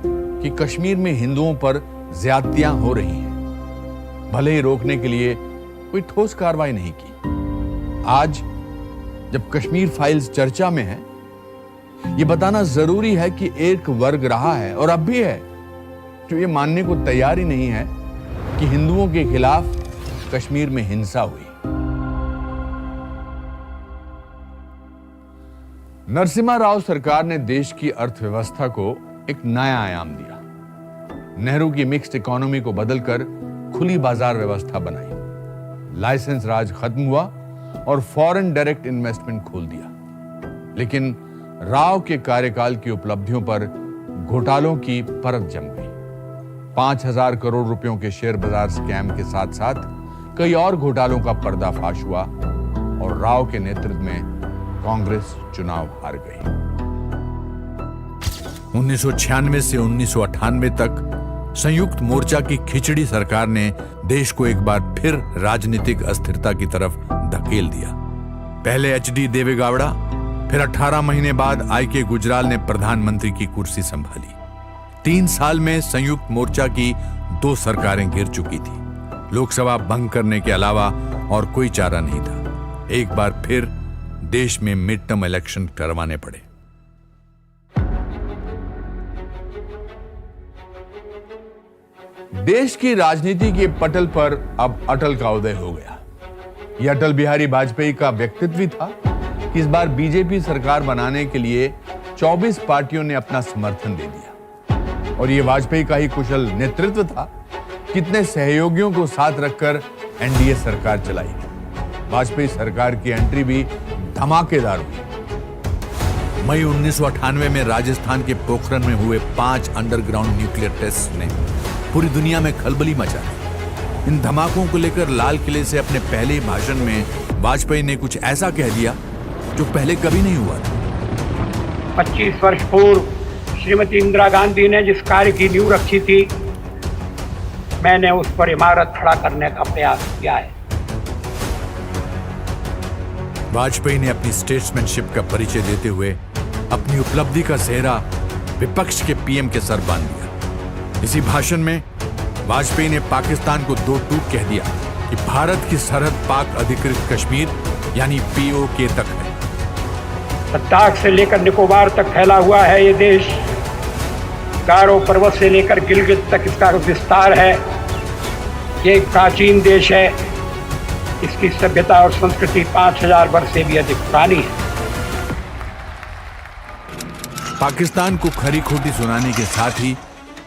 कि कश्मीर में हिंदुओं पर ज्यादतियां हो रही हैं, भले ही रोकने के लिए कोई ठोस कार्रवाई नहीं की। आज जब कश्मीर फाइल्स चर्चा में है, यह बताना जरूरी है कि एक वर्ग रहा है और अब भी है जो ये मानने को तैयार ही नहीं है कि हिंदुओं के खिलाफ कश्मीर में हिंसा हुई। नरसिम्हा राव सरकार ने देश की अर्थव्यवस्था को एक नया आयाम दिया। नेहरू की मिक्स्ड इकोनॉमी को बदलकर खुली बाजार व्यवस्था बनाई। लाइसेंस राज खत्म हुआ और फॉरेन डायरेक्ट इन्वेस्टमेंट खोल दिया। लेकिन राव के कार्यकाल की उपलब्धियों पर घोटालों की परत जम गई। 5,000 करोड़ रुपयों के शेयर बाजार स्कैम के साथ साथ कई और घोटालों का पर्दाफाश हुआ और राव के नेतृत्व में कांग्रेस चुनाव हार गई। 1996 से 1998 तक संयुक्त मोर्चा की खिचड़ी सरकार ने देश को एक बार फिर राजनीतिक अस्थिरता की तरफ धकेल दिया। पहले एचडी देवेगौड़ा, फिर 18 महीने बाद आईके गुजराल ने प्रधानमंत्री की कुर्सी संभाली। 3 साल में संयुक्त मोर्चा की 2 सरकारें गिर चुकी थी। लोकसभा भंग करने के अलावा और कोई चारा नहीं था। एक बार फिर देश में मिड टर्म इलेक्शन करवाने पड़े। देश की राजनीति के पटल पर अब अटल का उदय हो गया। यह अटल बिहारी वाजपेयी का व्यक्तित्व ही था कि इस बार बीजेपी सरकार बनाने के लिए 24 पार्टियों ने अपना समर्थन दे दिया और यह वाजपेयी का ही कुशल नेतृत्व था। कितने सहयोगियों को साथ रखकर एनडीए सरकार चलाई। वाजपेयी सरकार की एंट्री भी धमाकेदार हुई। मई 1998 में राजस्थान के पोखरण में हुए 5 अंडरग्राउंड न्यूक्लियर टेस्ट ने पूरी दुनिया में खलबली मचा दी। इन धमाकों को लेकर लाल किले से अपने पहले भाषण में वाजपेयी ने कुछ ऐसा कह दिया जो पहले कभी नहीं हुआ था। 25 वर्ष पूर्व श्रीमती इंदिरा गांधी ने जिस कार्य की नींव रखी थी, मैंने उस पर इमारत खड़ा करने का प्रयास किया है। वाजपेयी ने अपनी स्टेट्समैनशिप का परिचय देते हुए अपनी उपलब्धि का सेहरा विपक्ष के पीएम के सर बांध दिया। इसी भाषण में वाजपेयी ने पाकिस्तान को 2 टूक कह दिया कि भारत की सरहद पाक अधिकृत कश्मीर यानी पीओके तक है। लद्दाख से लेकर निकोबार तक फैला हुआ है ये देश। गारो पर्वत से लेकर गिलगित तक इसका विस्तार है। ये एक प्राचीन देश है। इसकी सभ्यता और संस्कृति 5,000 वर्ष से भी अधिक पुरानी है। पाकिस्तान को खरी खोटी सुनाने के साथ ही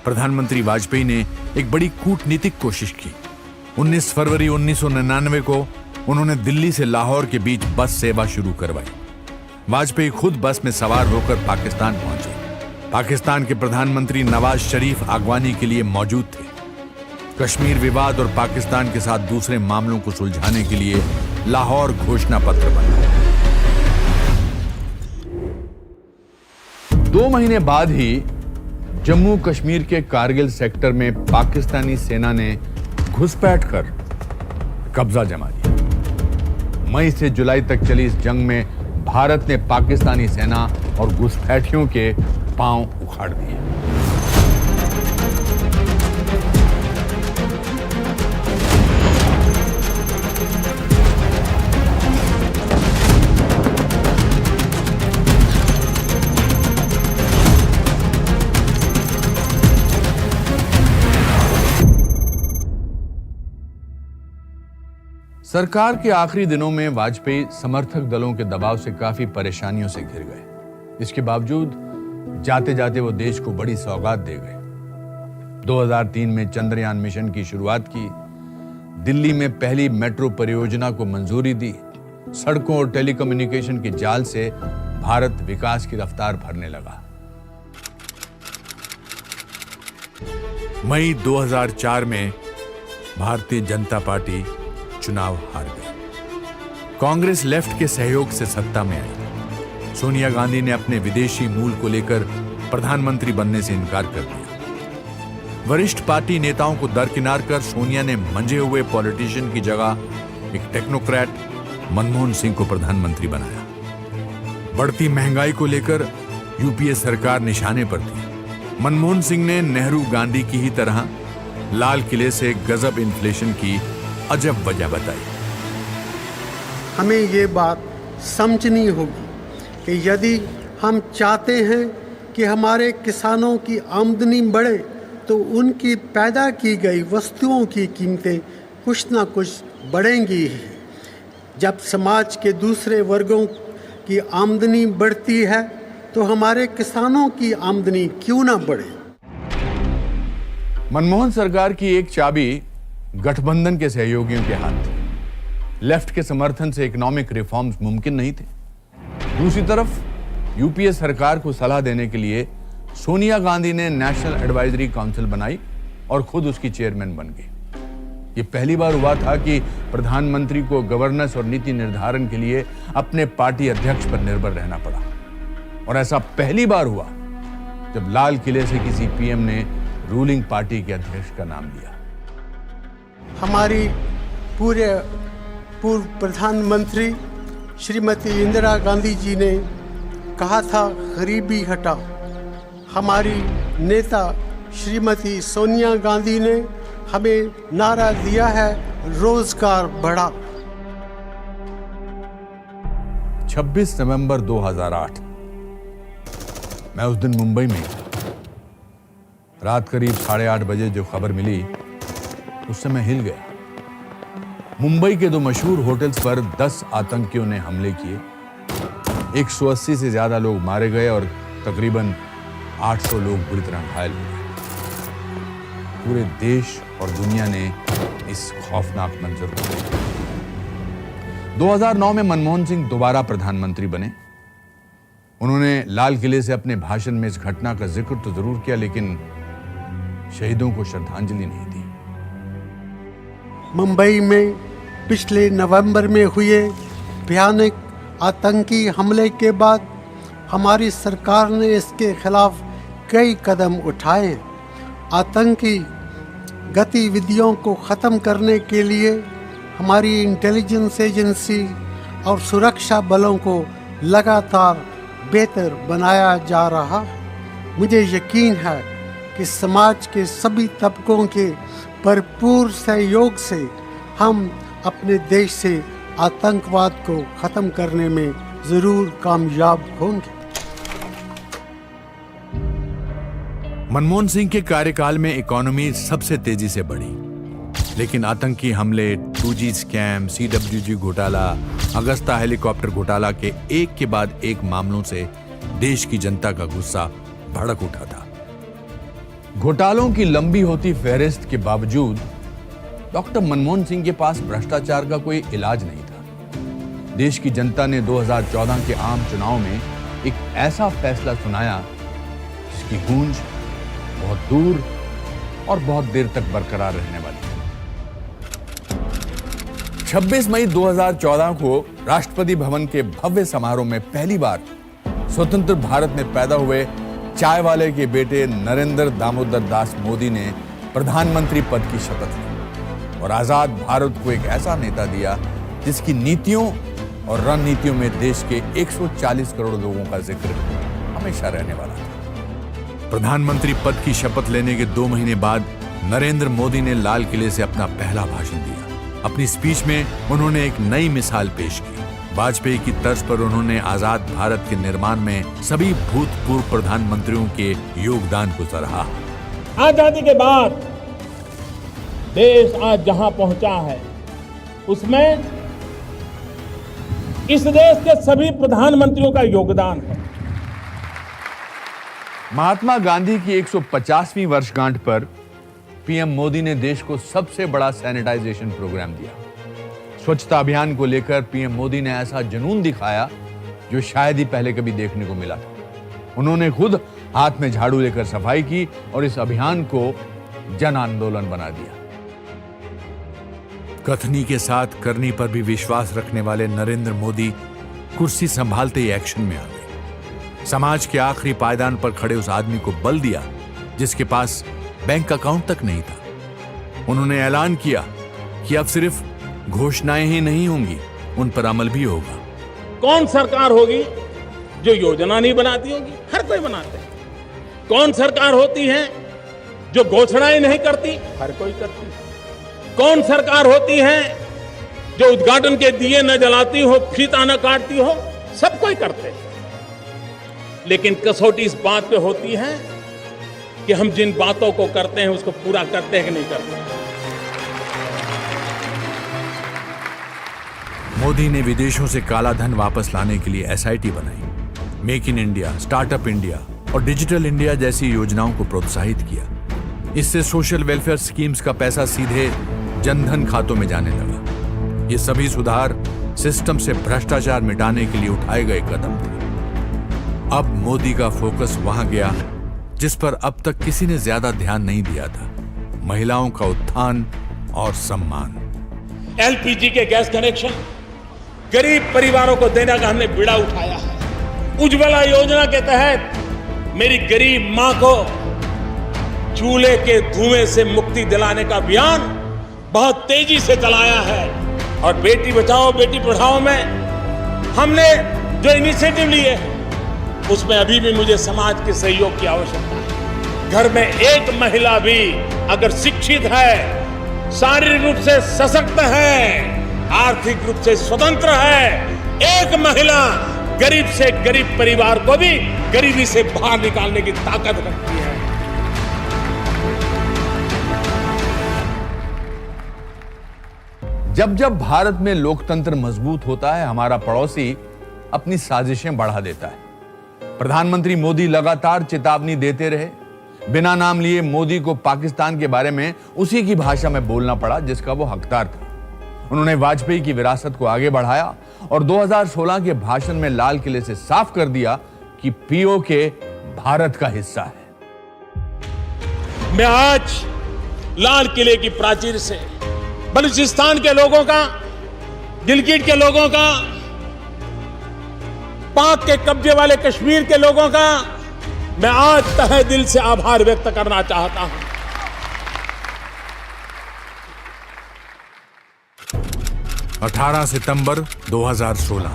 प्रधानमंत्री वाजपेयी ने एक बड़ी कूटनीतिक कोशिश की। 19 फरवरी 1999 को उन्होंने दिल्ली से लाहौर के बीच बस सेवा शुरू करवाई। वाजपेयी खुद बस में सवार होकर पाकिस्तान पहुंचे। पाकिस्तान के प्रधानमंत्री नवाज शरीफ आगवानी के लिए मौजूद थे। कश्मीर विवाद और पाकिस्तान के साथ दूसरे मामलों को सुलझाने के लिए लाहौर घोषणा पत्र बना। 2 महीने बाद ही जम्मू कश्मीर के कारगिल सेक्टर में पाकिस्तानी सेना ने घुसपैठ कर कब्जा जमा लिया। मई से जुलाई तक चली इस जंग में भारत ने पाकिस्तानी सेना और घुसपैठियों के पांव उखाड़ दिए। सरकार के आखिरी दिनों में वाजपेयी समर्थक दलों के दबाव से काफी परेशानियों से घिर गए। इसके बावजूद जाते जाते वो देश को बड़ी सौगात दे गए। 2003 में चंद्रयान मिशन की शुरुआत की। दिल्ली में पहली मेट्रो परियोजना को मंजूरी दी। सड़कों और टेलीकम्युनिकेशन के जाल से भारत विकास की रफ्तार भरने लगा। मई 2004 में भारतीय जनता पार्टी चुनाव हार गई। कांग्रेस लेफ्ट के सहयोग से सत्ता में आई। सोनिया गांधी ने अपने विदेशी मूल को लेकर प्रधानमंत्री बनने से इनकार कर दिया। वरिष्ठ पार्टी नेताओं को दरकिनार कर सोनिया ने मंझे हुए पॉलिटिशियन की जगह एक टेक्नोक्रेट मनमोहन सिंह को प्रधानमंत्री बनाया। बढ़ती महंगाई को लेकर यूपीए सरकार निशाने पर थी। मनमोहन सिंह ने नेहरू गांधी की ही तरह लाल किले से गजब इन्फ्लेशन की अजब वजह बताई। हमें ये बात समझनी होगी कि यदि हम चाहते हैं कि हमारे किसानों की आमदनी बढ़े तो उनकी पैदा की गई वस्तुओं की कीमतें कुछ ना कुछ बढ़ेंगी ही। जब समाज के दूसरे वर्गों की आमदनी बढ़ती है तो हमारे किसानों की आमदनी क्यों ना बढ़े। मनमोहन सरकार की एक चाबी गठबंधन के सहयोगियों के हाथ थी। लेफ्ट के समर्थन से इकोनॉमिक रिफॉर्म्स मुमकिन नहीं थे। दूसरी तरफ यूपीए सरकार को सलाह देने के लिए सोनिया गांधी ने नेशनल एडवाइजरी काउंसिल बनाई और खुद उसकी चेयरमैन बन गई। ये पहली बार हुआ था कि प्रधानमंत्री को गवर्नेंस और नीति निर्धारण के लिए अपने पार्टी अध्यक्ष पर निर्भर रहना पड़ा। और ऐसा पहली बार हुआ जब लाल किले से किसी पीएम ने रूलिंग पार्टी के अध्यक्ष का नाम लिया। हमारी पूर्व प्रधानमंत्री श्रीमती इंदिरा गांधी जी ने कहा था गरीबी हटाओ। हमारी नेता श्रीमती सोनिया गांधी ने हमें नारा दिया है रोजगार बढ़ाओ। 26 नवंबर 2008 मैं उस दिन मुंबई में था। रात करीब 8:30 बजे जो खबर मिली उससे मैं हिल गया। मुंबई के 2 मशहूर होटल्स पर 10 आतंकियों ने हमले किए। 180 से ज्यादा लोग मारे गए और तकरीबन 800 लोग बुरी तरह घायल हो गए। पूरे देश और दुनिया ने इस खौफनाक मंजर को देखा। 2009 में मनमोहन सिंह दोबारा प्रधानमंत्री बने। उन्होंने लाल किले से अपने भाषण में इस घटना का जिक्र तो जरूर किया, लेकिन शहीदों को श्रद्धांजलि नहीं दी। मुंबई में पिछले नवंबर में हुए भयानक आतंकी हमले के बाद हमारी सरकार ने इसके खिलाफ कई कदम उठाए। आतंकी गतिविधियों को ख़त्म करने के लिए हमारी इंटेलिजेंस एजेंसी और सुरक्षा बलों को लगातार बेहतर बनाया जा रहा है। मुझे यकीन है कि समाज के सभी तबकों के भरपूर सहयोग से हम अपने देश से आतंकवाद को ख़त्म करने में ज़रूर कामयाब होंगे। मनमोहन सिंह के कार्यकाल में इकोनॉमी सबसे तेजी से बढ़ी, लेकिन आतंकी हमले, 2G स्कैम, CWG घोटाला, अगस्ता हेलीकॉप्टर घोटाला के एक के बाद एक मामलों से देश की जनता का गुस्सा भड़क उठा था। घोटालों की लंबी होती फहरिस्त के बावजूद डॉक्टर मनमोहन सिंह के पास भ्रष्टाचार का कोई इलाज नहीं था। देश की जनता ने 2014 के आम चुनाव में एक ऐसा फैसला सुनाया जिसकी गूंज बहुत दूर और बहुत देर तक बरकरार रहने वाली है। 26 मई 2014 को राष्ट्रपति भवन के भव्य समारोह में पहली बार स्वतंत्र भारत में पैदा हुए चाय वाले के बेटे नरेंद्र दामोदर दास मोदी ने प्रधानमंत्री पद की शपथ ली और आजाद भारत को एक ऐसा नेता दिया जिसकी नीतियों और रणनीतियों में देश के 140 करोड़ लोगों का जिक्र हमेशा रहने वाला था। प्रधानमंत्री पद की शपथ लेने के 2 महीने बाद नरेंद्र मोदी ने लाल किले से अपना पहला भाषण दिया। अपनी स्पीच में उन्होंने एक नई मिसाल पेश की। वाजपेयी की तर्ज पर उन्होंने आजाद भारत के निर्माण में सभी भूतपूर्व प्रधानमंत्रियों के योगदान को सराहा। आजादी के बाद देश आज जहां पहुंचा है उसमें इस देश के सभी प्रधानमंत्रियों का योगदान है। महात्मा गांधी की 150वीं वर्षगांठ पर पीएम मोदी ने देश को सबसे बड़ा सैनिटाइजेशन प्रोग्राम दिया। स्वच्छता अभियान को लेकर पीएम मोदी ने ऐसा जुनून दिखाया जो शायद ही पहले कभी देखने को मिला था। उन्होंने खुद हाथ में झाड़ू लेकर सफाई की और इस अभियान को जन आंदोलन बना दिया। कथनी के साथ करनी पर भी विश्वास रखने वाले नरेंद्र मोदी कुर्सी संभालते ही एक्शन में आ गए। समाज के आखिरी पायदान पर खड़े उस आदमी को बल दिया जिसके पास बैंक अकाउंट तक नहीं था। उन्होंने ऐलान किया कि अब सिर्फ घोषणाएं ही नहीं होंगी, उन पर अमल भी होगा। कौन सरकार होगी जो योजना नहीं बनाती होगी? हर कोई बनाते हैं। कौन सरकार होती है जो घोषणाएं नहीं करती? हर कोई करती है। कौन सरकार होती है जो उद्घाटन के दिए न जलाती हो, फीता न काटती हो, सब कोई करते हैं। लेकिन कसौटी इस बात पे होती है कि हम जिन बातों को करते हैं उसको पूरा करते हैं कि नहीं करते। मोदी ने विदेशों से काला धन वापस लाने के लिए एसआईटी बनाई, make in India, startup India और डिजिटल इंडिया जैसी योजनाओं को प्रोत्साहित किया। इससे सोशल वेलफेयर स्कीम्स का पैसा सीधे जनधन खातों में जाने लगा। ये सभी सुधार सिस्टम से भ्रष्टाचार मिटाने के लिए उठाए गए कदम थे। अब मोदी का फोकस वहां गया जिस पर अब तक किसी ने ज्यादा ध्यान नहीं दिया था, महिलाओं का उत्थान और सम्मान। एलपीजी के गैस कनेक्शन गरीब परिवारों को देने का हमने बीड़ा उठाया है। उज्ज्वला योजना के तहत मेरी गरीब मां को चूल्हे के धुएं से मुक्ति दिलाने का अभियान बहुत तेजी से चलाया है। और बेटी बचाओ बेटी पढ़ाओ में हमने जो इनिशिएटिव लिए उसमें अभी भी मुझे समाज के सहयोग की आवश्यकता है। घर में एक महिला भी अगर शिक्षित है, शारीरिक रूप से सशक्त है, आर्थिक रूप से स्वतंत्र है, एक महिला गरीब से गरीब परिवार को भी गरीबी से बाहर निकालने की ताकत रखती है। जब जब भारत में लोकतंत्र मजबूत होता है, हमारा पड़ोसी अपनी साजिशें बढ़ा देता है। प्रधानमंत्री मोदी लगातार चेतावनी देते रहे। बिना नाम लिए मोदी को पाकिस्तान के बारे में उसी की भाषा में बोलना पड़ा जिसका वो हकदार था। उन्होंने वाजपेयी की विरासत को आगे बढ़ाया और 2016 के भाषण में लाल किले से साफ कर दिया कि पीओके भारत का हिस्सा है। मैं आज लाल किले की प्राचीर से बलूचिस्तान के लोगों का, गिलगिट के लोगों का, पाक के कब्जे वाले कश्मीर के लोगों का मैं आज तहे दिल से आभार व्यक्त करना चाहता हूं। 18 सितंबर 2016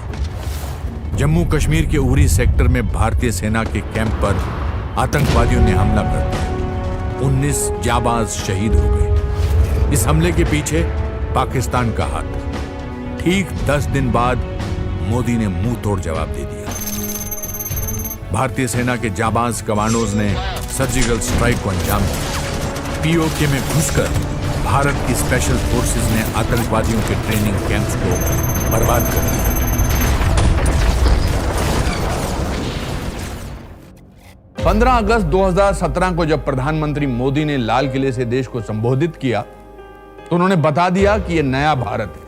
जम्मू कश्मीर के उरी सेक्टर में भारतीय सेना के कैंप पर आतंकवादियों ने हमला कर दिया। 19 जाबाज शहीद हो गए। इस हमले के पीछे पाकिस्तान का हाथ था। ठीक 10 दिन बाद मोदी ने मुंह तोड़ जवाब दे दिया। भारतीय सेना के जाबाज कमांडोज ने सर्जिकल स्ट्राइक को अंजाम दिया। पीओके में घुसकर भारत की स्पेशल फोर्सेस ने आतंकवादियों के ट्रेनिंग कैंप्स को बर्बाद कर दिया। पंद्रह अगस्त 2017 को जब प्रधानमंत्री मोदी ने लाल किले से देश को संबोधित किया तो उन्होंने बता दिया कि यह नया भारत है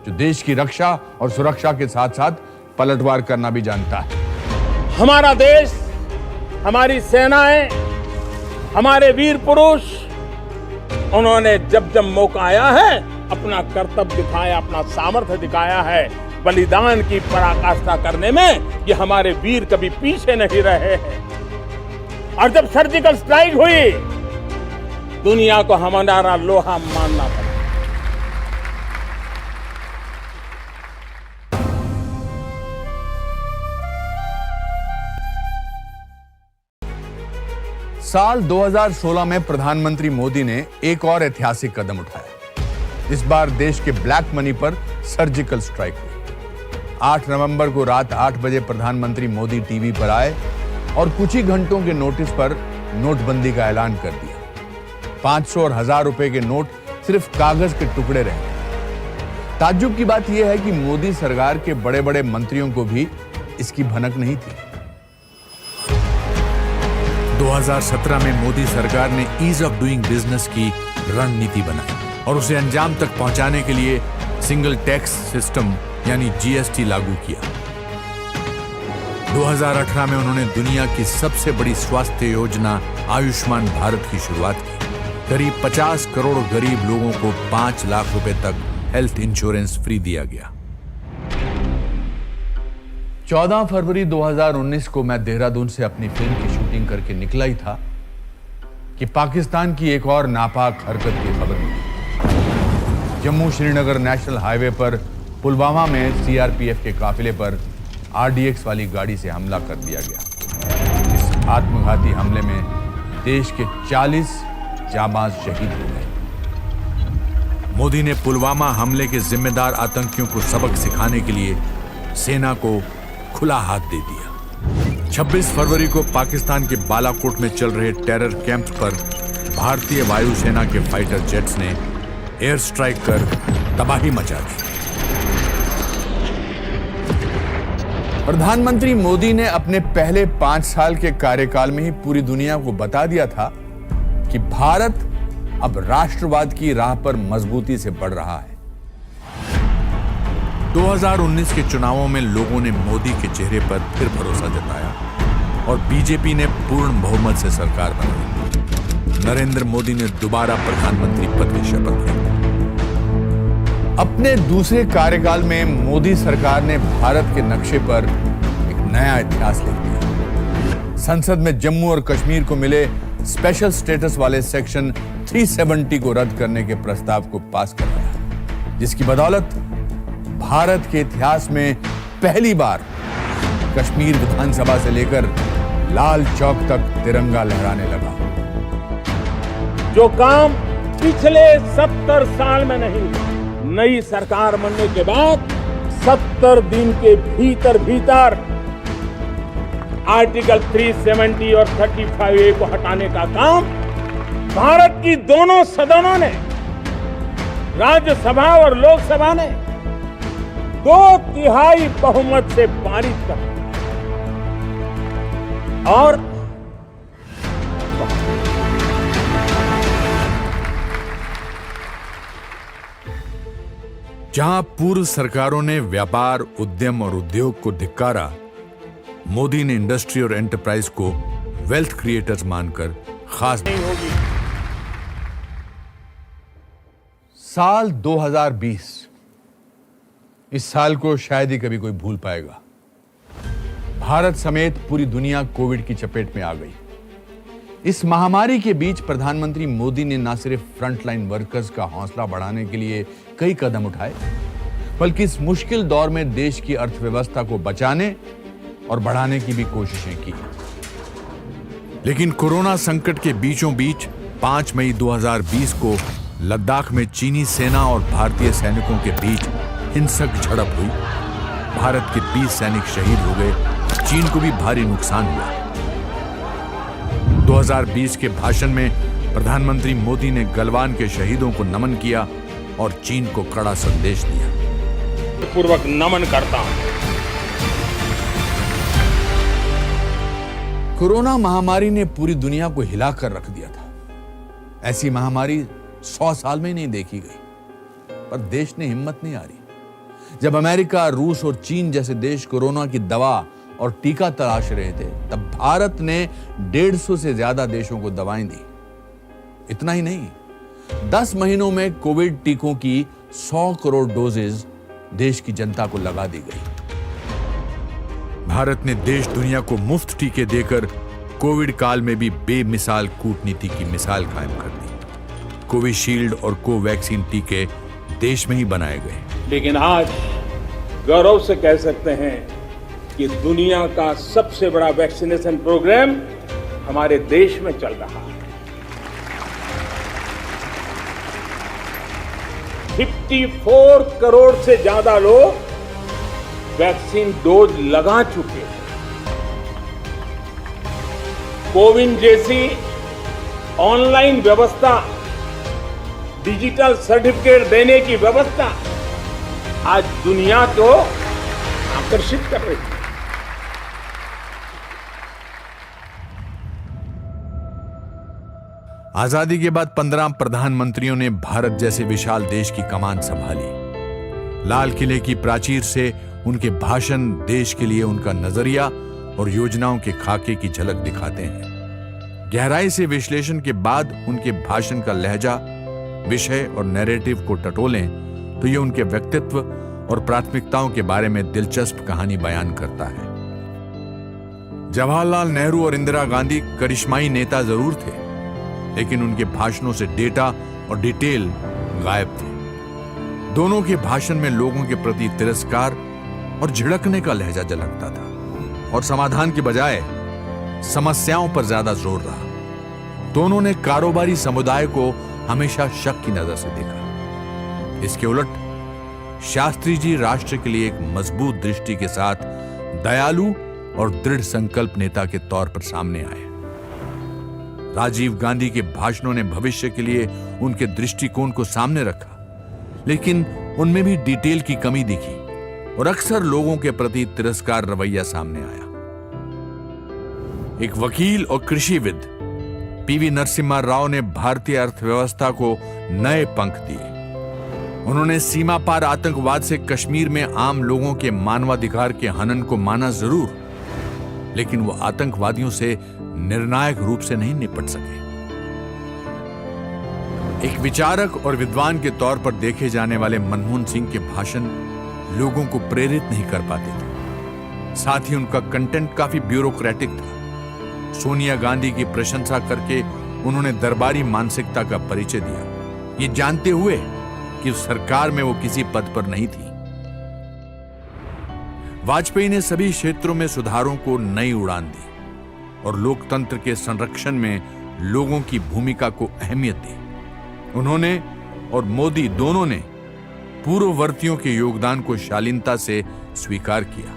जो देश की रक्षा और सुरक्षा के साथ साथ पलटवार करना भी जानता है। हमारा देश, हमारी सेनाएं, हमारे वीर पुरुष, उन्होंने जब जब मौका आया है अपना कर्तव्य दिखाया, अपना सामर्थ्य दिखाया है। बलिदान की पराकाष्ठा करने में ये हमारे वीर कभी पीछे नहीं रहे हैं। और जब सर्जिकल स्ट्राइक हुई, दुनिया को हमारा लोहा मानना पड़ा। साल 2016 में प्रधानमंत्री मोदी ने एक और ऐतिहासिक कदम उठाया। इस बार देश के ब्लैक मनी पर सर्जिकल स्ट्राइक हुई। 8 नवंबर को रात 8 बजे प्रधानमंत्री मोदी टीवी पर आए और कुछ ही घंटों के नोटिस पर नोटबंदी का ऐलान कर दिया। 500 और 1000 रुपए के नोट सिर्फ कागज के टुकड़े रहे। ताज्जुब की बात यह है कि मोदी सरकार के बड़े बड़े मंत्रियों को भी इसकी भनक नहीं थी। 2017 में मोदी सरकार ने ईज ऑफ डूइंग बिजनेस की रणनीति बनाई और उसे अंजाम तक पहुंचाने के लिए सिंगल टैक्स सिस्टम यानी जीएसटी लागू किया। 2018 में उन्होंने दुनिया की सबसे बड़ी स्वास्थ्य योजना आयुष्मान भारत की शुरुआत की। करीब 50 करोड़ गरीब लोगों को 5 लाख रुपए तक हेल्थ इंश्योरेंस फ्री दिया गया। 14 फरवरी 2019 को मैं देहरादून से अपनी फिल्म की शूटिंग करके निकला ही था कि पाकिस्तान की एक और नापाक हरकत की खबर मिली। जम्मू श्रीनगर नेशनल हाईवे पर पुलवामा में सीआरपीएफ के काफिले पर आरडीएक्स वाली गाड़ी से हमला कर दिया गया। इस आत्मघाती हमले में देश के 40 जाबाज शहीद हो गए। मोदी ने पुलवामा हमले के जिम्मेदार आतंकियों को सबक सिखाने के लिए सेना को खुला हाथ दे दिया। 26 फरवरी को पाकिस्तान के बालाकोट में चल रहे टेरर कैंप पर भारतीय वायुसेना के फाइटर जेट्स ने एयर स्ट्राइक कर तबाही मचा दी। प्रधानमंत्री मोदी ने अपने पहले 5 साल के कार्यकाल में ही पूरी दुनिया को बता दिया था कि भारत अब राष्ट्रवाद की राह पर मजबूती से बढ़ रहा है। 2019 के चुनावों में लोगों ने मोदी के चेहरे पर फिर भरोसा जताया और बीजेपी ने पूर्ण बहुमत से सरकार बनाई। नरेंद्र मोदी ने दोबारा प्रधानमंत्री पद की शपथ ली। अपने दूसरे कार्यकाल में मोदी सरकार ने भारत के नक्शे पर एक नया इतिहास लिख दिया। संसद में जम्मू और कश्मीर को मिले स्पेशल स्टेटस वाले सेक्शन 370 को रद्द करने के प्रस्ताव को पास करवाया, जिसकी बदौलत भारत के इतिहास में पहली बार कश्मीर विधानसभा से लेकर लाल चौक तक तिरंगा लहराने लगा। जो काम पिछले 70 साल में नहीं, नई सरकार बनने के बाद 70 दिन के भीतर आर्टिकल 370 और 35A को हटाने का काम भारत की दोनों सदनों ने, राज्यसभा और लोकसभा ने 2/3 बहुमत से पारित कर दिया। और जहां पूर्व सरकारों ने व्यापार, उद्यम और उद्योग को धिक्कारा, मोदी ने इंडस्ट्री और एंटरप्राइज को वेल्थ क्रिएटर्स मानकर खास नहीं होगी। साल 2020, इस साल को शायद ही कभी कोई भूल पाएगा। भारत समेत पूरी दुनिया कोविड की चपेट में आ गई। इस महामारी के बीच प्रधानमंत्री मोदी ने न सिर्फ फ्रंटलाइन वर्कर्स का हौसला बढ़ाने के लिए कई कदम उठाए, बल्कि इस मुश्किल दौर में देश की अर्थव्यवस्था को बचाने और बढ़ाने की भी कोशिशें की। लेकिन कोरोना संकट के बीचों बीच 5 मई 2020 को लद्दाख में चीनी सेना और भारतीय सैनिकों के बीच हिंसक झड़प हुई। भारत के 20 सैनिक शहीद हो गए, चीन को भी भारी नुकसान हुआ। 2020 के भाषण में प्रधानमंत्री मोदी ने गलवान के शहीदों को नमन किया और चीन को कड़ा संदेश दिया। पूर्वक नमन करता हूं। कोरोना महामारी ने पूरी दुनिया को हिलाकर रख दिया था। ऐसी महामारी 100 साल में नहीं देखी गई, पर देश ने हिम्मत नहीं हारी। जब अमेरिका, रूस और चीन जैसे देश कोरोना की दवा और टीका तलाश रहे थे, तब भारत ने 150 से ज्यादा देशों को दवाएं दी। इतना ही नहीं, 10 महीनों में कोविड टीकों की 100 करोड़ डोजेज देश की जनता को लगा दी गई। भारत ने देश दुनिया को मुफ्त टीके देकर कोविड काल में भी बेमिसाल कूटनीति की मिसाल कायम कर दी। कोविशील्ड और कोवैक्सीन टीके देश में ही बनाए गए। लेकिन आज गौरव से कह सकते हैं कि दुनिया का सबसे बड़ा वैक्सीनेशन प्रोग्राम हमारे देश में चल रहा है। 54 करोड़ से ज्यादा लोग वैक्सीन डोज लगा चुके हैं। कोविन जैसी ऑनलाइन व्यवस्था, डिजिटल सर्टिफिकेट देने की व्यवस्था आज दुनिया को आकर्षित कर रही है। आजादी के बाद 15 प्रधानमंत्रियों ने भारत जैसे विशाल देश की कमान संभाली। लाल किले की प्राचीर से उनके भाषण देश के लिए उनका नजरिया और योजनाओं के खाके की झलक दिखाते हैं। गहराई से विश्लेषण के बाद उनके भाषण का लहजा, विषय और नैरेटिव को टटोलें तो ये उनके व्यक्तित्व और प्राथमिकताओं के बारे में दिलचस्प कहानी बयान करता है। जवाहरलाल नेहरू और इंदिरा गांधी करिश्माई नेता जरूर थे, लेकिन उनके भाषणों से डेटा और डिटेल गायब थे। दोनों के भाषण में लोगों के प्रति तिरस्कार और झिड़कने का लहजा झलकता था, और समाधान के बजाय समस्याओं पर ज्यादा जोर रहा। दोनों ने कारोबारी समुदाय को हमेशा शक की नजर से देखा। इसके उलट शास्त्री जी राष्ट्र के लिए एक मजबूत दृष्टि के साथ दयालु और दृढ़ संकल्प नेता के तौर पर सामने आए। राजीव गांधी के भाषणों ने भविष्य के लिए उनके दृष्टिकोण को सामने रखा, लेकिन उनमें भी डिटेल की कमी दिखी और अक्सर लोगों के प्रति तिरस्कार रवैया सामने आया। एक वकील और कृषिविद पीवी नरसिम्हा राव ने भारतीय अर्थव्यवस्था को नए पंख दिए। उन्होंने सीमा पार आतंकवाद से कश्मीर में आम लोगों के मानवाधिकार के हनन को माना जरूर, लेकिन वो आतंकवादियों से निर्णायक रूप से नहीं निपट सके। एक विचारक और विद्वान के तौर पर देखे जाने वाले मनमोहन सिंह के भाषण लोगों को प्रेरित नहीं कर पाते थे। साथ ही उनका कंटेंट काफी ब्यूरोक्रेटिक था। सोनिया गांधी की प्रशंसा करके उन्होंने दरबारी मानसिकता का परिचय दिया, ये जानते हुए कि सरकार में वो किसी पद पर नहीं थी। वाजपेयी ने सभी क्षेत्रों में सुधारों को नई उड़ान दी और लोकतंत्र के संरक्षण में लोगों की भूमिका को अहमियत दी। उन्होंने और मोदी दोनों ने पूर्ववर्तियों के योगदान को शालीनता से स्वीकार किया।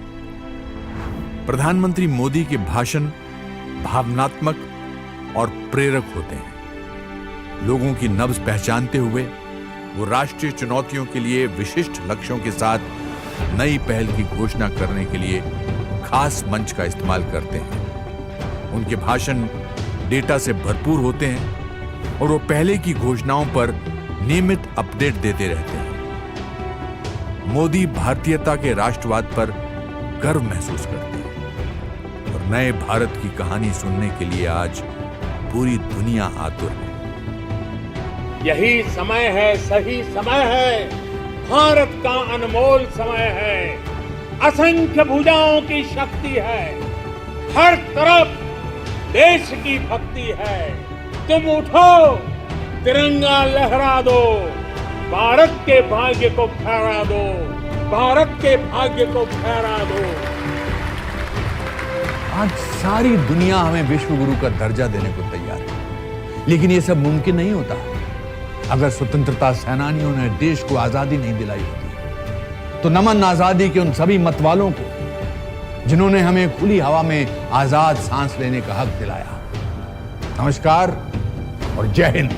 प्रधानमंत्री मोदी के भाषण भावनात्मक और प्रेरक होते हैं। लोगों की नब्ज पहचानते हुए वो राष्ट्रीय चुनौतियों के लिए विशिष्ट लक्ष्यों के साथ नई पहल की घोषणा करने के लिए खास मंच का इस्तेमाल करते हैं। उनके भाषण डेटा से भरपूर होते हैं और वो पहले की घोषणाओं पर नियमित अपडेट देते रहते हैं। मोदी भारतीयता के राष्ट्रवाद पर गर्व महसूस करते हैं और नए भारत की कहानी सुनने के लिए आज पूरी दुनिया आतुर है। यही समय है, सही समय है, भारत का अनमोल समय है। असंख्य भुजाओं की शक्ति है, हर तरफ देश की भक्ति है। तुम उठो, तिरंगा लहरा दो, भारत के भाग्य को फहरा दो, भारत के भाग्य को फहरा दो। आज सारी दुनिया हमें विश्व गुरु का दर्जा देने को तैयार है, लेकिन यह सब मुमकिन नहीं होता अगर स्वतंत्रता सेनानियों ने देश को आजादी नहीं दिलाई होती। तो नमन आजादी के उन सभी मतवालों को जिन्होंने हमें खुली हवा में आजाद सांस लेने का हक दिलाया। नमस्कार और जय हिंद।